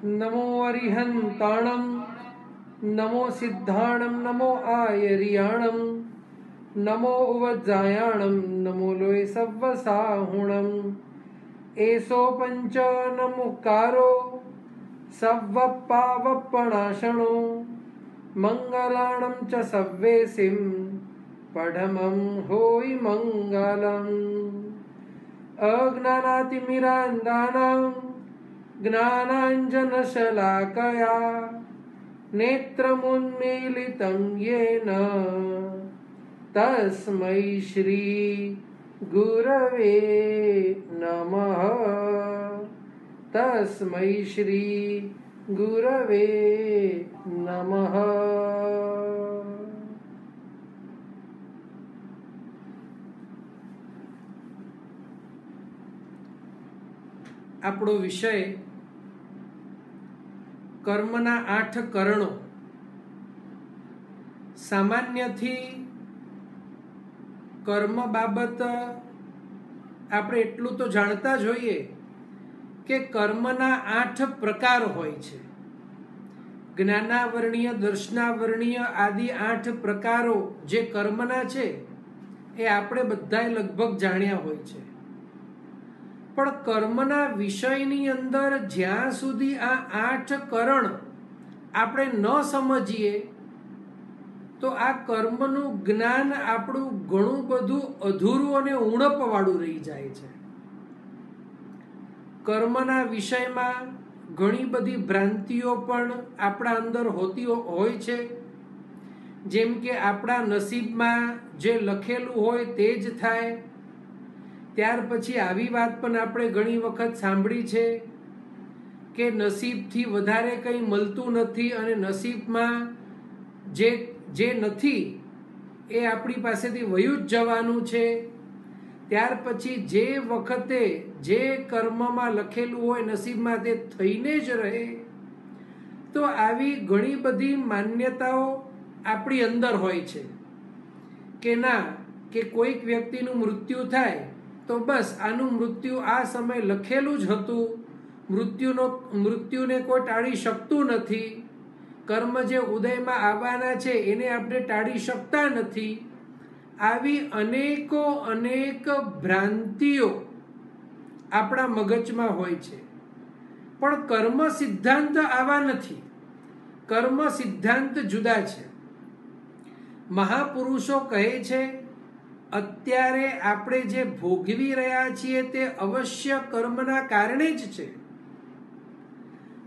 नमो अरिहंताणं नमो सिद्धाणं नमो आयर्याणं नमो उवज्जायाणं नमो लोय सव्वसाहुणं एसो पंच नमुकारो सव्वपावपणाशनो मंगलाणं च सव्वेसिं पढमं होय मंगलम् अज्ञानातिमिरान्धानां ज्ञानाञ्जनशलाकया नेत्रमुन्मीलितं येन तस्मै श्री गुरवे नमः। तस्मै श्री गुरवे नमः। આપણો વિષય કર્મના 8 કરણો। સામાન્યથી કર્મ બાબત આપણે એટલું તો જાણતા જ હોઈએ કે કર્મના 8 પ્રકાર હોય છે। જ્ઞાનાવર્ણીય, દર્શનાવર્ણીય આદિ 8 પ્રકારો જે કર્મના છે એ આપણે બધાએ લગભગ જાણ્યા હોય છે। પણ કર્મના વિષયની અંદર જ્યાં સુધી આ 8 કરણ આપણે ન સમજીએ તો આ કર્મનું જ્ઞાન આપણું ઘણું બધું અધૂરું અને ઉણપવાળું રહી જાય છે। કર્મના વિષયમાં ઘણી બધી ભ્રાંતિઓ પણ આપણા અંદર હોતી હોય છે। જેમ કે આપણા નસીબમાં જે લખેલું હોય તે જ થાય। ત્યાર પછી આવી વાત પણ આપણે ઘણી વખત સાંભળી છે કે નસીબથી વધારે કંઈ મળતું નથી અને નસીબમાં જે નથી એ આપણી પાસેથી વયું જ જવાનું છે। ત્યાર પછી જે વખતે જે કર્મમાં લખેલું હોય નસીબમાં તે થઈને જ રહે। તો આવી ઘણી બધી માન્યતાઓ આપણી અંદર હોય છે કે ના, કે કોઈક વ્યક્તિનું મૃત્યુ થાય તો બસ આનું મૃત્યુ આ સમય લખેલું જ હતું। મૃત્યુને કોઈ ટાળી શકતું નથી। કર્મ જે ઉદયમાં આવવાના છે એને આપણે ટાળી શકતા નથી। આવી અનેક ભ્રાંતિઓ આપણા મગજમાં હોય છે। પણ કર્મ સિદ્ધાંત આવા નથી। કર્મ સિદ્ધાંત જુદા છે। મહાપુરુષો કહે છે અત્યારે આપણે જે ભોગવી રહ્યા છીએ તે અવશ્ય કર્મના કારણે જ છે।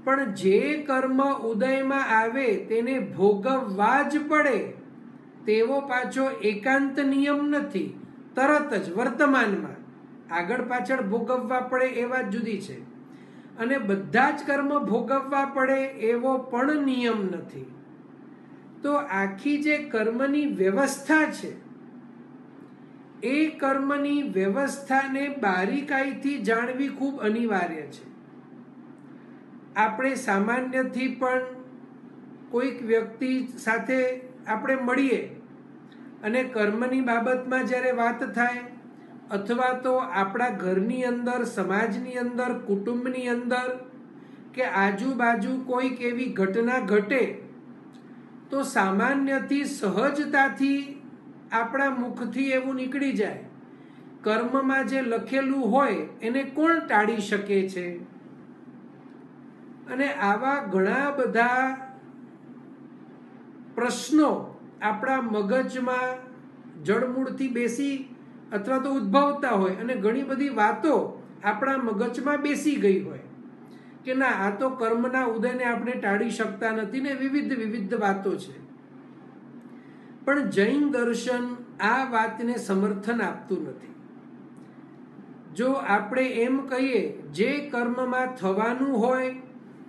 પણ જે કર્મ ઉદયમાં આવે તેને ભોગવવા જ પડે તેવો પાછો એકાંત નિયમ નથી। તરત જ વર્તમાનમાં આગળ પાછળ ભોગવવા પડે એ વાત જુદી છે અને બધા જ કર્મ ભોગવવા પડે એવો પણ નિયમ નથી। તો આખી જે કર્મની વ્યવસ્થા છે એ કર્મની વ્યવસ્થાને બારીકાઈથી જાણવી ખૂબ અનિવાર્ય છે। આપણે સામાન્યથી પણ કોઈક વ્યક્તિ સાથે આપણે મળીએ અને કર્મની બાબતમાં જ્યારે વાત થાય અથવા તો આપણા ઘરની અંદર, સમાજની અંદર, કુટુંબની અંદર કે આજુબાજુ કોઈક એવી ઘટના ઘટે તો સામાન્યથી સહજતાથી આપણા મુખથી એવું નીકળી જાય કર્મમાં જે લખેલું હોય એને કોણ ટાળી શકે છે। અને આવા ઘણા બધા પ્રશ્નો આપણા મગજમાં જડમૂળથી બેસી અથવા તો ઉદ્ભવતા હોય અને ઘણી બધી વાતો આપણા મગજમાં બેસી ગઈ હોય કે ના, આ તો કર્મના ઉદયને આપણે ટાળી શકતા નથી ને વિવિધ વાતો છે। પણ જૈન દર્શન આ વાતને સમર્થન આપતું નથી। જો આપણે એમ કહીએ જે કર્મમાં થવાનું હોય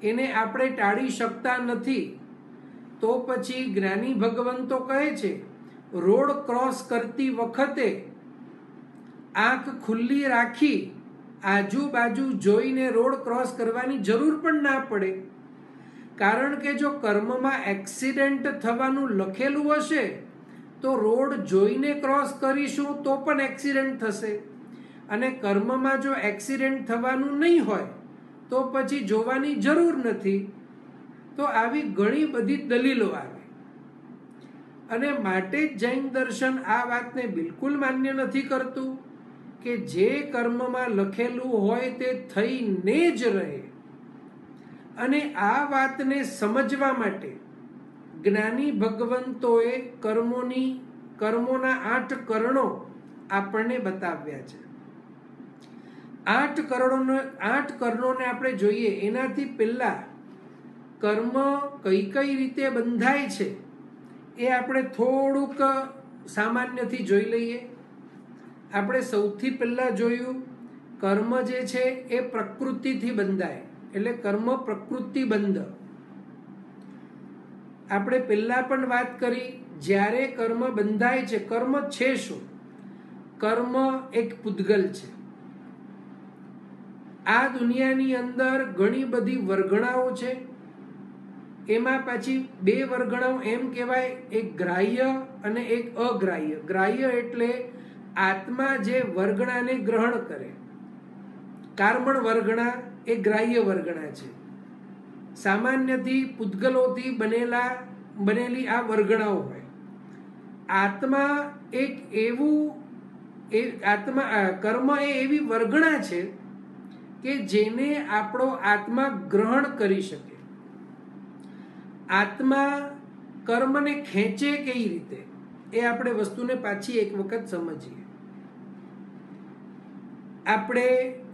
એને આપણે ટાળી શકતા નથી તો પછી જ્ઞાની ભગવંતો કહે છે રોડ ક્રોસ કરતી વખતે આંખ ખુલ્લી રાખી આજુબાજુ જોઈને રોડ ક્રોસ કરવાની જરૂર પણ ના પડે। કારણ કે જો કર્મમાં એક્સિડન્ટ થવાનું લખેલું હશે તો રોડ જોઈને ક્રોસ કરીશું તો પણ એક્સિડન્ટ થશે અને કર્મમાં જો એક્સિડન્ટ થવાનું નહીં હોય તો પછી જોવાની જરૂર નથી. તો આવી ઘણી બધી દલીલો આવે અને માટે જ જૈન દર્શન આ વાતને બિલકુલ માન્ય નથી કરતું કે જે કર્મમાં લખેલું હોય તે થઈને જ રહે. અને આ વાતને સમજવા માટે જ્ઞાની ભગવંતોએ કર્મોના 8 કરણો આપણને બતાવ્યા છે. 8 કરણોને આપણે જોઈએ એનાથી પહેલા કર્મ કઈ કઈ રીતે બંધાય છે એ આપણે થોડુંક સામાન્યથી જોઈ લઈએ. આપણે સૌથી પહેલા જોયું કર્મ જે છે એ પ્રકૃતિથી બંધાય, એટલે કર્મ પ્રકૃતિબંધ. આપણે પહેલા પણ વાત કરી, જ્યારે કર્મ બંધાય છે, કર્મ છે શું? કર્મ એક પૂતગલ છે. આ દુનિયાની અંદર ઘણી બધી વર્ગણાઓ છે. એમાં પાછી 2 વર્ગણાઓ એમ કહેવાય, એક ગ્રાહ્ય અને એક અગ્રાહ્ય. ગ્રાહ્ય એટલે આત્મા જે વર્ગણાને ગ્રહણ કરે. કર્મણ વર્ગણા એ ગ્રાહ્ય વર્ગણા છે. સામાન્યથી પૂતગલોથી બનેલી આ વર્ગણાઓ હોય. આત્મા એક કર્મ એ એવી વર્ગણા છે કે જેને આપણો આત્મા ગ્રહણ કરી શકે. આત્મા કર્મને ખેંચે કઈ રીતે એ આપણે વસ્તુને પાછી એક વખત સમજીએ. આપણે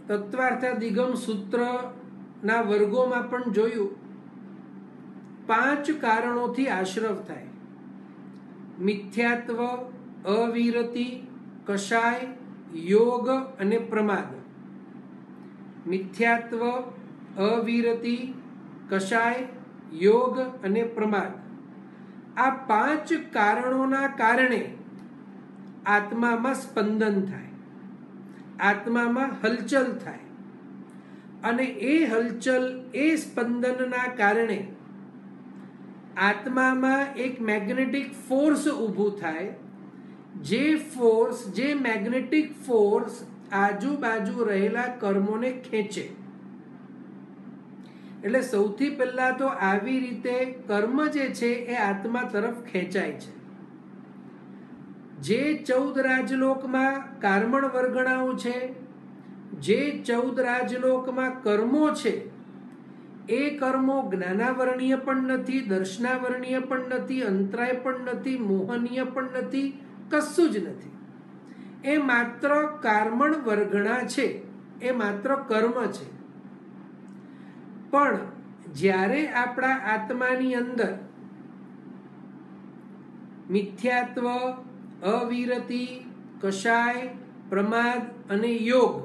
તત્વાર્થાધિગમ સૂત્રના વર્ગોમાં પણ જોયું, 5 કારણોથી આશ્રવ થાય. મિથ્યાત્વ, અવિરતિ, કષાય, યોગ અને પ્રમાદ. મિથ્યાત્વ, અવિરતિ, કષાય, યોગ અને પ્રમાદ. આ 5 કારણોના કારણે આત્મામાં સ્પંદન થાય, આત્મામાં હલચલ થાય. અને એ હલચલ, એ સ્પંદનના કારણે આત્મામાં એક મેગ્નેટિક ફોર્સ ઊભું થાય. જે મેગ્નેટિક ફોર્સ આજુબાજુ રહેલા કર્મોને ખેંચે. એટલે સૌથી પહેલા તો આવી રીતે કર્મ જે છે એ આત્મા તરફ ખેંચાય છે. જે 14 રાજલોકમાં કર્મણ વર્ગણાઓ છે, જે 14 રાજલોકમાં કર્મો છે, એ કર્મો જ્ઞાનાવરણીય પણ નથી, દર્શનાવરણીય પણ નથી, અંતરાય પણ નથી, મોહનીય પણ નથી, કશું જ નથી. એ માત્ર કર્મણ વર્ગણા છે, એ માત્ર કર્મ છે. પણ જ્યારે આપણા આત્માની અંદર મિથ્યાત્વ, અવિરતિ, કષાય, પ્રમાદ અને યોગ,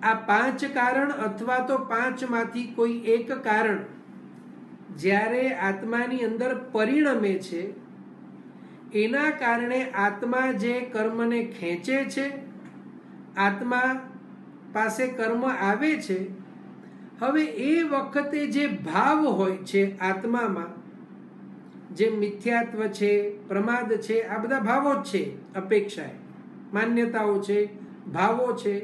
આ 5 કારણ અથવા તો 5માંથી કોઈ એક કારણ જ્યારે આત્માની અંદર પરિણમે છે, એના કારણે આત્મા જે કર્મને ખેંચે છે, આત્મા પાસે કર્મ આવે છે. હવે એ વખતે જે ભાવ હોય છે આત્મામાં, જે મિથ્યાત્વ છે, પ્રમાદ છે, આ બધા ભાવો જ છે. અપેક્ષાએ માન્યતાઓ છે, ભાવો છે.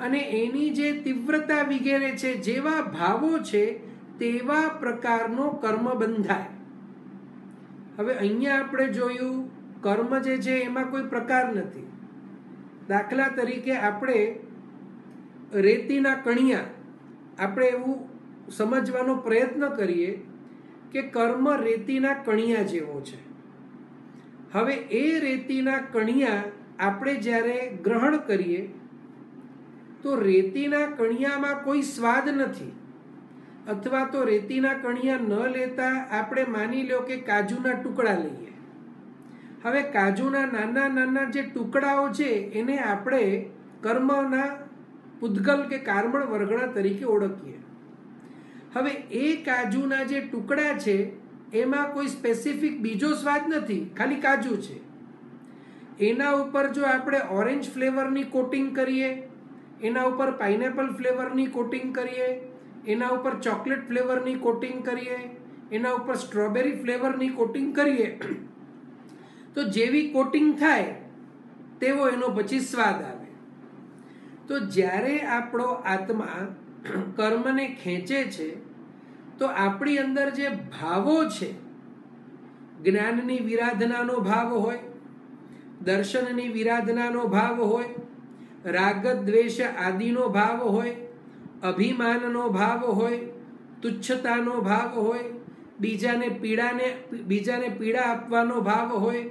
અને એની જે તીવ્રતા વગેરે છે, જેવા ભાવો છે તેવા પ્રકારનો કર્મ બંધાય. હવે અહીંયા આપણે જોયું કર્મ જે છે એમાં કોઈ પ્રકાર નથી. દાખલા તરીકે આપણે રેતીના કણિયા, આપણે એવું સમજવાનો પ્રયત્ન કરીએ કે કર્મ રેતીના કણિયા જેવો છે. હવે એ રેતીના કણિયા આપણે જ્યારે ગ્રહણ કરીએ તો રેતીના કણિયામાં કોઈ સ્વાદ નથી. અથવા તો રેતીના કણિયા ન લેતા આપણે માની લો કે કાજુના ટુકડા લઈએ. હવે કાજુના નાના નાના જે ટુકડાઓ છે એને આપણે કર્મના પૂતગલ કે કર્મણ વર્ગણા તરીકે ઓળખીએ. હવે એ કાજુના જે ટુકડા છે એમાં કોઈ સ્પેસિફિક બીજો સ્વાદ નથી, ખાલી કાજુ છે. એના ઉપર જો આપણે ઓરેન્જ ફ્લેવરની કોટિંગ કરીએ, એના ઉપર પાઇનેપલ ફ્લેવરની કોટિંગ કરીએ, એના ઉપર ચોકલેટ ફ્લેવરની કોટિંગ કરીએ, એના ઉપર સ્ટ્રોબેરી ફ્લેવરની કોટિંગ કરીએ, તો જેવી કોટિંગ થાય તેવો એનો પછી સ્વાદ આવે. તો જ્યારે આપણો આત્મા કર્મને ખેંચે છે તો આપણી અંદર જે ભાવો છે, જ્ઞાનની વિરાધનાનો ભાવ હોય, દર્શનની વિરાધનાનો ભાવ હોય, રાગ દ્વેષ આદિનો ભાવ હોય, અભિમાનનો ભાવ હોય, તુચ્છતાનો ભાવ હોય, બીજાને પીડા આપવાનો ભાવ હોય,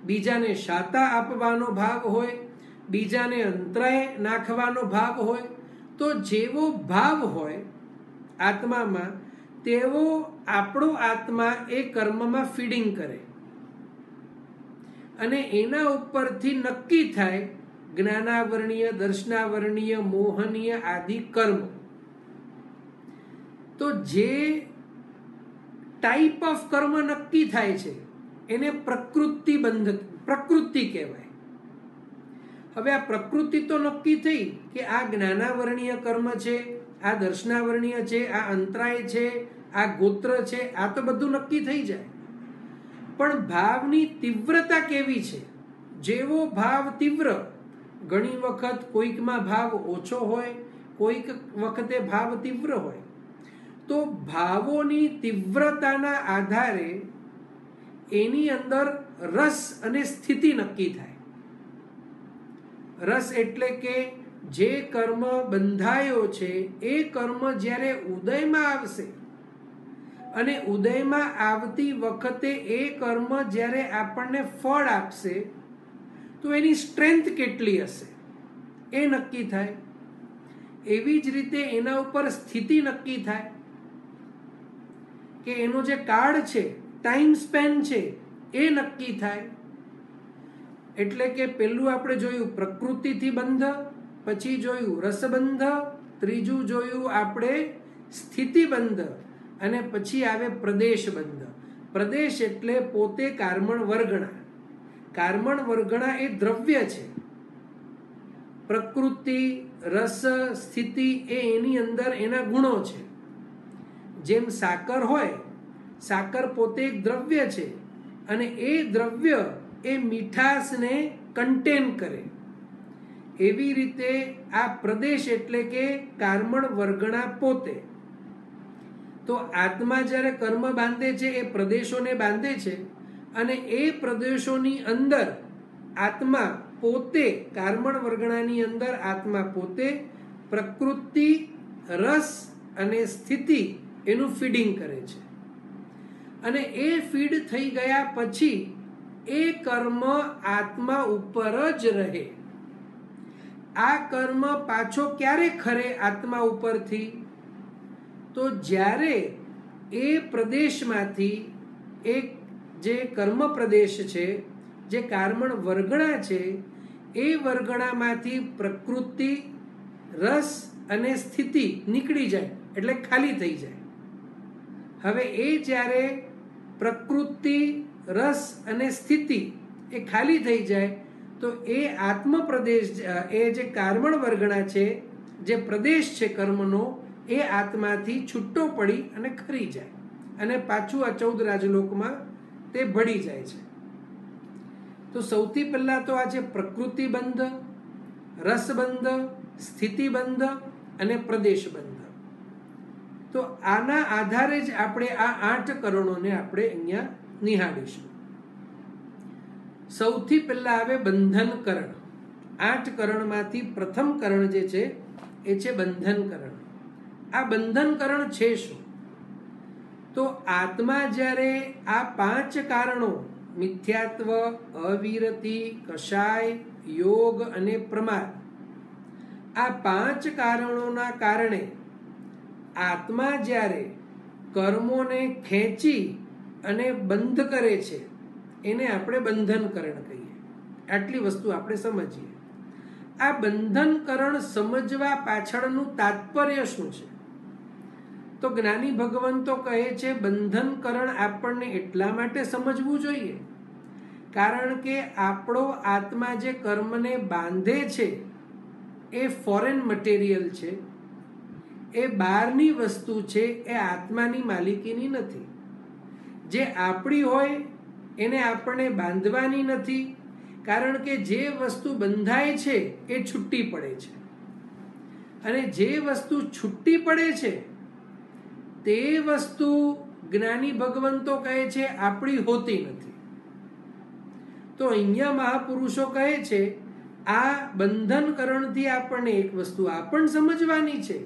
બીજાને શાતા આપવાનો ભાવ હોય, બીજાને અંતરાય નાખવાનો ભાવ હોય, તો જેવો ભાવ હોય આત્મામાં તેવો આપણો આત્મા એ કર્મમાં ફીડિંગ કરે અને એના ઉપરથી નક્કી થાય જ્ઞાનાવરણીય, દર્શનાવરણીય, મોહનીય આદિ કર્મ. તો જે ટાઈપ ઓફ કર્મ નક્કી થાય છે એને પ્રકૃતિ કહેવાય. હવે આ પ્રકૃતિ તો નક્કી થઈ કે આ જ્ઞાનાવરણીય કર્મ છે, આ દર્શનાવરણીય છે, આ અંતરાય છે, આ ગોત્ર છે, આ તો બધું નક્કી થઈ જાય. પણ ભાવની તીવ્રતા કેવી છે? જેવો ભાવ તીવ્ર, ઘણી વખત કોઈકમાં ભાવ ઓછો હોય, કોઈક વખતે ભાવ તીવ્ર હોય. તો ભાવોની તીવ્રતાના આધારે એની અંદર રસ અને સ્થિતિ નક્કી થાય. રસ એટલે કે જે કર્મ બંધાયો છે એ કર્મ જ્યારે ઉદયમાં આવશે અને ઉદયમાં આવતી વખતે એ કર્મ જ્યારે આપણને ફળ આપશે તો એની સ્ટ્રેન્થ કેટલી હશે એ નક્કી થાય. એવી જ રીતે એના ઉપર સ્થિતિ નક્કી થાય કે એનો જે કાળ છે, ટાઈમ સ્પેન છે, એ નક્કી થાય. એટલે કે પેલું આપણે જોયું પ્રકૃતિથી બંધ, પછી જોયું રસબંધ, ત્રીજું જોયું આપણે સ્થિતિબંધ અને પછી આવે પ્રદેશબંધ. પ્રદેશ એટલે પોતે કાર્મણ વર્ગણા. કાર્મણ વર્ગણા એ દ્રવ્ય છે. પ્રકૃતિ, રસ, સ્થિતિ એ એની અંદર એના ગુણો છે. જેમ સાકર હોય, સાકર પોતે એક દ્રવ્ય છે અને એ દ્રવ્ય એ મીઠાશને કન્ટેન કરે. એવી રીતે આ પ્રદેશ એટલે કે કાર્મણ વર્ગણા પોતે. તો આત્મા જ્યારે કર્મ બાંધે છે એ પ્રદેશોને બાંધે છે અને એ પ્રદેશોની અંદર આત્મા પોતે, કાર્મણ વર્ગણાની અંદર આત્મા પોતે પ્રકૃતિ, રસ અને સ્થિતિ એનું ફીડિંગ કરે છે. અને એ ફીડ થઈ ગયા પછી એ કર્મ આત્મા ઉપર જ રહે. આ કર્મ પાછો ક્યારે ખરે આત્મા ઉપરથી? તો જ્યારે એ પ્રદેશમાંથી એક જે કર્મ પ્રદેશ છે, જે કાર્મણ વર્ગણા છે, એ વર્ગણામાંથી પ્રકૃતિ, રસ અને સ્થિતિ નીકળી જાય એટલે ખાલી થઈ જાય. હવે એ જ્યારે પ્રકૃતિ, રસ અને સ્થિતિ એ ખાલી થઈ જાય તો એ આત્મ પ્રદેશ, એ જે કાર્મણ વર્ગણા છે, જે પ્રદેશ છે કર્મનો, એ આત્માથી છૂટો પડી અને ખરી જાય અને પાછું આ 14 રાજલોકમાં તે ભળી જાય છે. તો સૌથી પહેલા તો આ છે પ્રકૃતિબંધ, રસબંધ, સ્થિતિબંધ અને પ્રદેશબંધ. તો આના આધારે જ આપણે આ 8 કરણોને આપણે અહીંયા નિહાળીશું. સૌથી પહેલા આવે બંધન કરણ. 8 કરણમાંથી પ્રથમ કરણ જે છે એ છે બંધન કરણ. આ બંધન કરણ છે શું? તો આત્મા જ્યારે આ 5 કારણો મિથ્યાત્વ, અવિરતિ, કષાય, યોગ અને પ્રમાદ, આ 5 કારણોના કારણે આત્મા જ્યારે કર્મોને ખેંચી અને બંધ કરે છે એને આપણે બંધનકરણ કહીએ. આટલી વસ્તુ આપણે સમજીએ. આ બંધનકરણ સમજવા પાછળનું તાત્પર્ય શું છે? તો જ્ઞાની ભગવંતો કહે છે બંધનકરણ આપણને એટલા માટે સમજવું જોઈએ કારણ કે આપણો આત્મા જે કર્મને બાંધે છે એ ફોરેન મટીરિયલ છે, એ બહારની વસ્તુ છે, એ આત્માની માલિકીની નથી. જે આપણી હોય એને આપણને બાંધવાની નથી કારણ કે જે વસ્તુ બંધાય છે એ છૂટી પડે છે. અને જે વસ્તુ છૂટી પડે છે તે વસ્તુ જ્ઞાની ભગવંતો કહે છે આપણી હોતી નથી. તો અહીંયા મહાપુરુષો કહે છે આ બંધનકરણથી આપણને એક વસ્તુ આ પણ સમજવાની છે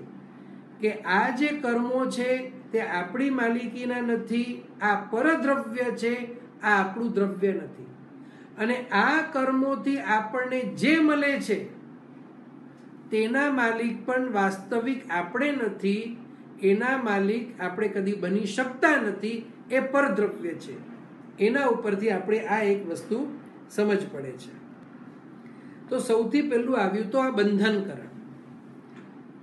કે આ જે કર્મો છે તે આપણી માલિકીના નથી, આ પરદ્રવ્ય છે, આ આપણું દ્રવ્ય નથી. અને આ કર્મોથી આપણને જે મળે છે તેના માલિક પણ વાસ્તવિક આપણે નથી, એના માલિક આપણે કદી બની શકતા નથી, એ પરદ્રવ્ય છે. એના ઉપરથી આપણે આ એક વસ્તુ સમજ પડે છે. તો સૌથી પહેલું આવ્યું તો આ બંધનકરણ.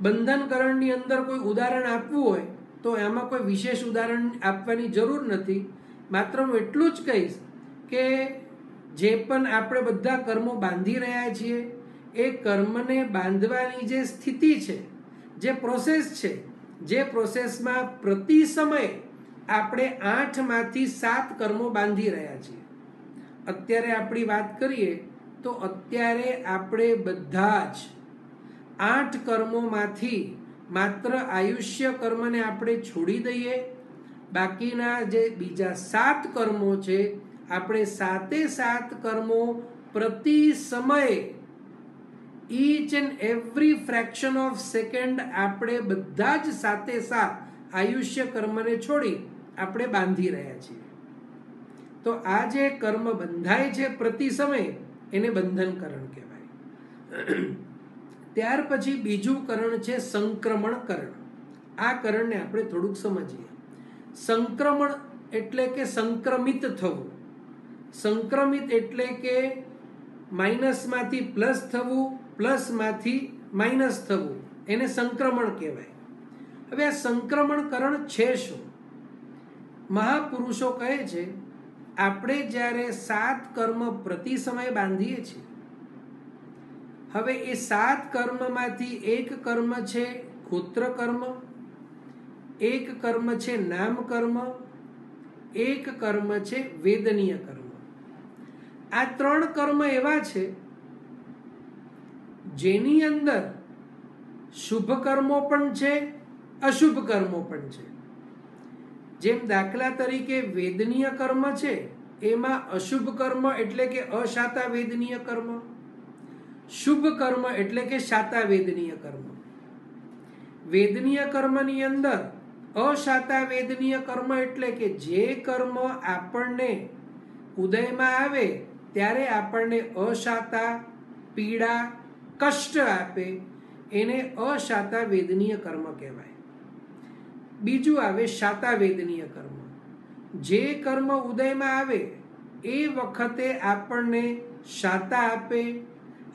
બંધનકરણની અંદર કોઈ ઉદાહરણ આપવું હોય તો એમાં કોઈ વિશેષ ઉદાહરણ આપવાની જરૂર નથી. માત્ર હું એટલું જ કહીશ કે જે પણ આપણે બધા કર્મો બાંધી રહ્યા છીએ એ કર્મને બાંધવાની જે સ્થિતિ છે, જે પ્રોસેસ છે, જે પ્રોસેસમાં પ્રતિ સમય આપણે 8માંથી 7 કર્મો બાંધી રહ્યા છીએ. અત્યારે આપણી વાત કરીએ તો અત્યારે આપણે બધા જ 8 કર્મોમાંથી માત્ર આયુષ્ય કર્મને આપણે છોડી દઈએ, બાકીના જે બીજા 7 કર્મો છે આપણે 7 કર્મો પ્રતિ સમયે each and every fraction of second આપણે બધા જ 7 આયુષ્ય કર્મને છોડી આપણે બાંધી રહ્યા છીએ. તો આ જે કર્મ બંધાય છે પ્રતિ સમય એને બંધનકરણ કહેવાય. ત્યાર પછી બીજું કરણ છે સંક્રમણ કરણ. આ કરણને આપણે થોડુંક સમજીએ. સંક્રમણ એટલે કે સંક્રમિત થવું. સંક્રમિત એટલે કે માઇનસમાંથી પ્લસ થવું, પ્લસમાંથી માઇનસ થવું, એને સંક્રમણ કહેવાય. હવે આ સંક્રમણ કરણ છે શું? મહાપુરુષો કહે છે આપણે જ્યારે 7 કર્મ પ્રતિ સમય બાંધીએ છીએ, હવે એ 7 કર્મમાંથી એક કર્મ છે ગોત્ર કર્મ, એક કર્મ છે નામ કર્મ, એક કર્મ છે વેદનીય કર્મ. આ 3 કર્મ એવા છે જેની અંદર શુભ કર્મો પણ છે, અશુભ કર્મો પણ છે. જેમ દાખલા તરીકે વેદનીય કર્મ છે એમાં અશુભ કર્મ એટલે કે અશાતા વેદનીય કર્મ, શુભ કર્મ એટલે કે શાતા વેદનીય કર્મ. વેદનીય કર્મની અંદર અશાતા વેદનીય કર્મ એટલે કે જે કર્મ આપણને ઉદયમાં આવે ત્યારે આપણને અશાતા, પીડા, કષ્ટ આપે એને અશાતા વેદનીય કર્મ કહેવાય. બીજું આવે શાતા વેદનીય કર્મ. જે કર્મ ઉદયમાં આવે એ વખતે આપણને શાતા આપે,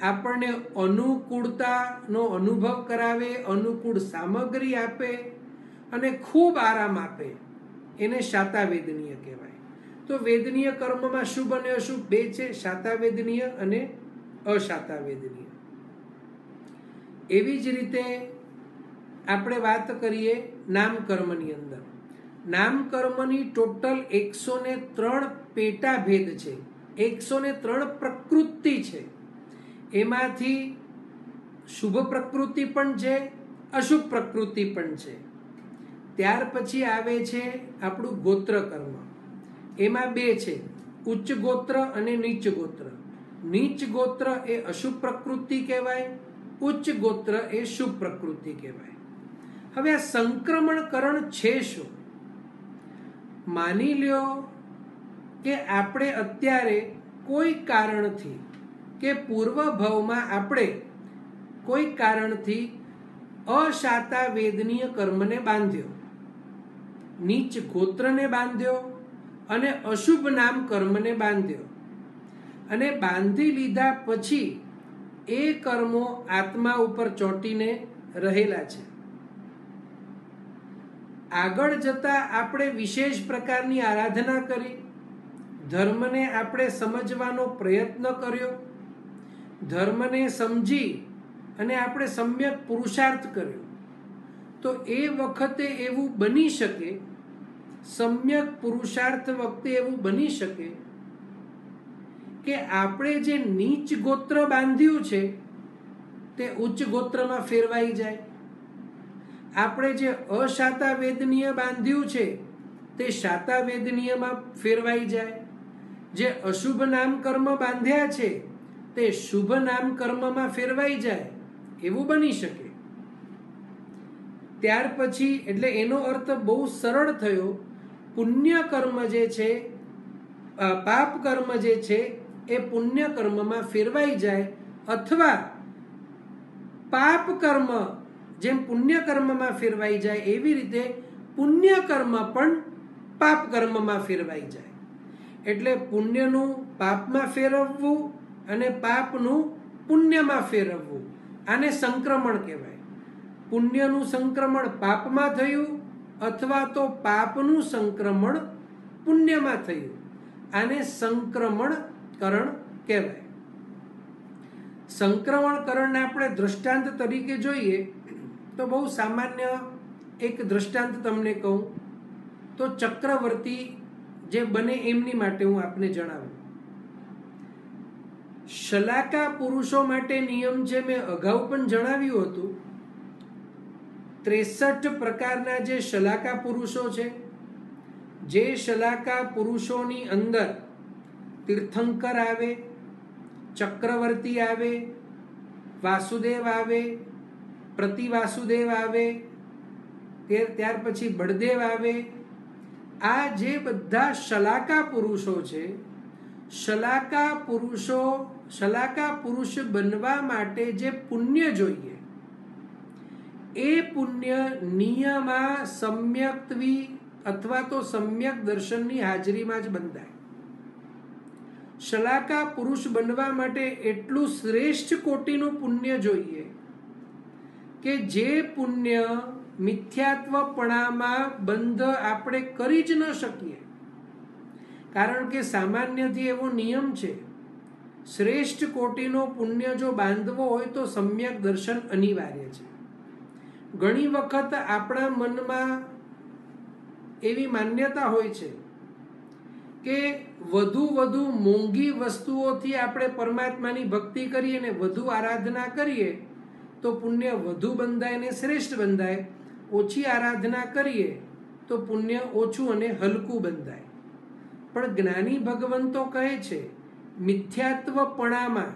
આપણને અનુકૂળતાનો અનુભવ કરાવે, અનુકૂળ સામગ્રી આપે અને ખૂબ આરામ આપે, એને શાતા વેદનીય કહેવાય. તો વેદનીય કર્મમાં શુભ અને અશુભ બે છે, શાતા વેદનીય અને અશાતા વેદનીય. એવી જ રીતે આપણે વાત કરીએ નામકર્મની અંદર. નામકર્મની ટોટલ 103 પેટા ભેદ છે, 103 પ્રકૃતિ છે. એમાંથી શુભ પ્રકૃતિ પણ છે, અશુભ પ્રકૃતિ પણ છે. ત્યાર પછી આવે છે આપણું ગોત્ર કર્મ. એમાં 2 છે, ઉચ્ચ ગોત્ર અને નીચ ગોત્ર. નીચ ગોત્ર એ અશુભ પ્રકૃતિ કહેવાય, ઉચ્ચ ગોત્ર એ શુભ પ્રકૃતિ કહેવાય. હવે આ સંક્રમણ કરણ છે શું? માની લ્યો કે આપણે અત્યારે કોઈ કારણથી કે પૂર્વ ભવમાં આપણે કોઈ કારણથી અશાતા વેદનીય કર્મને બાંધ્યો, નીચ ગોત્રને બાંધ્યો અને અશુભ નામ કર્મને બાંધ્યો. અને બાંધી લીધા પછી એ કર્મો આત્મા ઉપર ચોંટીને રહેલા છે. આગળ જતા આપણે વિશેષ પ્રકારની આરાધના કરી, ધર્મને આપણે સમજવાનો પ્રયત્ન કર્યો, ધર્મને સમજી અને આપણે સમ્યક પુરુષાર્થ કર્યો. તો એ વખતે એવું બની શકે, સમ્યક પુરુષાર્થ વખતે એવું બની શકે કે આપણે જે નીચ ગોત્ર બાંધ્યું છે તે ઉચ્ચ ગોત્રમાં ફેરવાઈ જાય. આપણે જે અશાતા વેદનીય બાંધ્યું છે તે શાતા વેદનીયમાં ફેરવાઈ જાય, જે અશુભ નામ કર્મ બાંધ્યા છે તે શુભ નામ કર્મમાં ફેરવાઈ જાય, એવું બની શકે. ત્યાર પછી એટલે એનો અર્થ બહુ સરળ થયો. પુણ્ય કર્મ જે છે, પાપ કર્મ જે છે એ પુણ્ય કર્મમાં ફેરવાઈ જાય, અથવા પાપ કર્મ જેમ પુણ્ય કર્મમાં ફેરવાઈ જાય એવી રીતે પુણ્ય કર્મ પણ પાપ કર્મમાં ફેરવાઈ જાય. એટલે પુણ્યનું પાપમાં ફેરવવું અને પાપનું પુણ્યમાં ફેરવવું, આને સંક્રમણ કહેવાય. પુણ્યનું સંક્રમણ પાપમાં થયું અથવા તો પાપનું સંક્રમણ પુણ્યમાં થયું, આને સંક્રમણકરણ કહેવાય. સંક્રમણકરણને આપણે દૃષ્ટાંત તરીકે જોઈએ તો બહુ સામાન્ય એક દૃષ્ટાંત તમને કહું તો ચક્રવર્તી જે બને એમની માટે હું આપને જણાવું. શલાકા પુરુષો માટે નિયમ છે, મેં અગાઉ પણ જણાવ્યું હતું. 63 પ્રકારના જે શલાકા પુરુષો છે, જે શલાકા પુરુષોની અંદર તીર્થંકર આવે, ચક્રવર્તી આવે, વાસુદેવ આવે, પ્રતિવાસુદેવ આવે, ત્યાર પછી બળદેવ આવે. આ જે બધા શલાકા પુરુષો છે, શલાકા પુરુષ બનવા માટે જે પુણ્ય જોઈએ એ પુણ્ય નિયમા સમ્યક્ત્વી અથવા તો સમ્યક દર્શનની હાજરીમાં જ બંધાય. શલાકા પુરુષ બનવા માટે એટલું શ્રેષ્ઠ કોટીનું પુણ્ય જોઈએ કે જે પુણ્ય મિથ્યાત્વપણામાં બંધ આપણે કરી જ ન શકીએ. કારણ કે સામાન્યથી એવો નિયમ છે, શ્રેષ્ઠ કોટીનો પુણ્ય જો બાંધવો હોય તો સમ્યક દર્શન અનિવાર્ય છે. ઘણી વખત આપણા મનમાં એવી માન્યતા હોય છે કે વધુ મોંઘી વસ્તુઓથી આપણે પરમાત્માની ભક્તિ કરીએ ને વધુ આરાધના કરીએ તો પુણ્ય વધુ બંધાય ને શ્રેષ્ઠ બંધાય. ઓછી આરાધના કરીએ તો પુણ્ય ઓછું અને હલકું બંધાય. પણ જ્ઞાની ભગવંતો કહે છે મિથ્યાત્વપણામાં,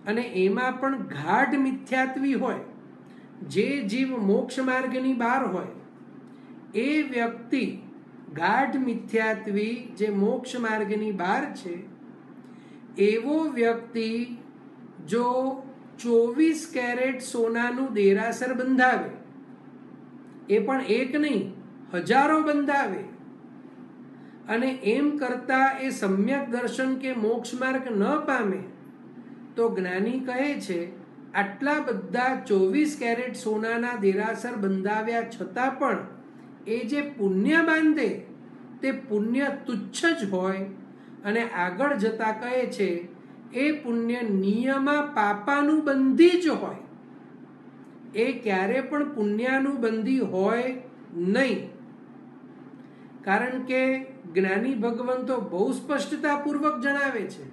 અને એમાં પણ ગાઢ મિથ્યાત્વી હોય, જે જીવ મોક્ષ માર્ગની બહાર હોય એ વ્યક્તિ ગાઢ મિથ્યાત્વી જે મોક્ષ માર્ગની બહાર છે એવો વ્યક્તિ જો 24 કેરેટ સોનાનું દેરાસર બંધાવે, એ પણ એક નહીં હજારો બંધાવે, અને એમ કરતા એ સમ્યક દર્શન કે મોક્ષ માર્ગ ન પામે, તો જ્ઞાની કહે છે આટલા બધા 24 કેરેટ સોનાના દેરાસર બંધાવ્યા છતાં પણ એ જે પુણ્ય બાંધે તે પુણ્ય તુચ્છ જ હોય. અને આગળ જતા કહે છે એ પુણ્ય નિયમા પાપાનું બંધી જ હોય, એ ક્યારે પણ પુણ્યાનું બંધી હોય નહીં. કારણ કે જ્ઞાની ભગવંતો બહુ સ્પષ્ટતાપૂર્વક જણાવે છે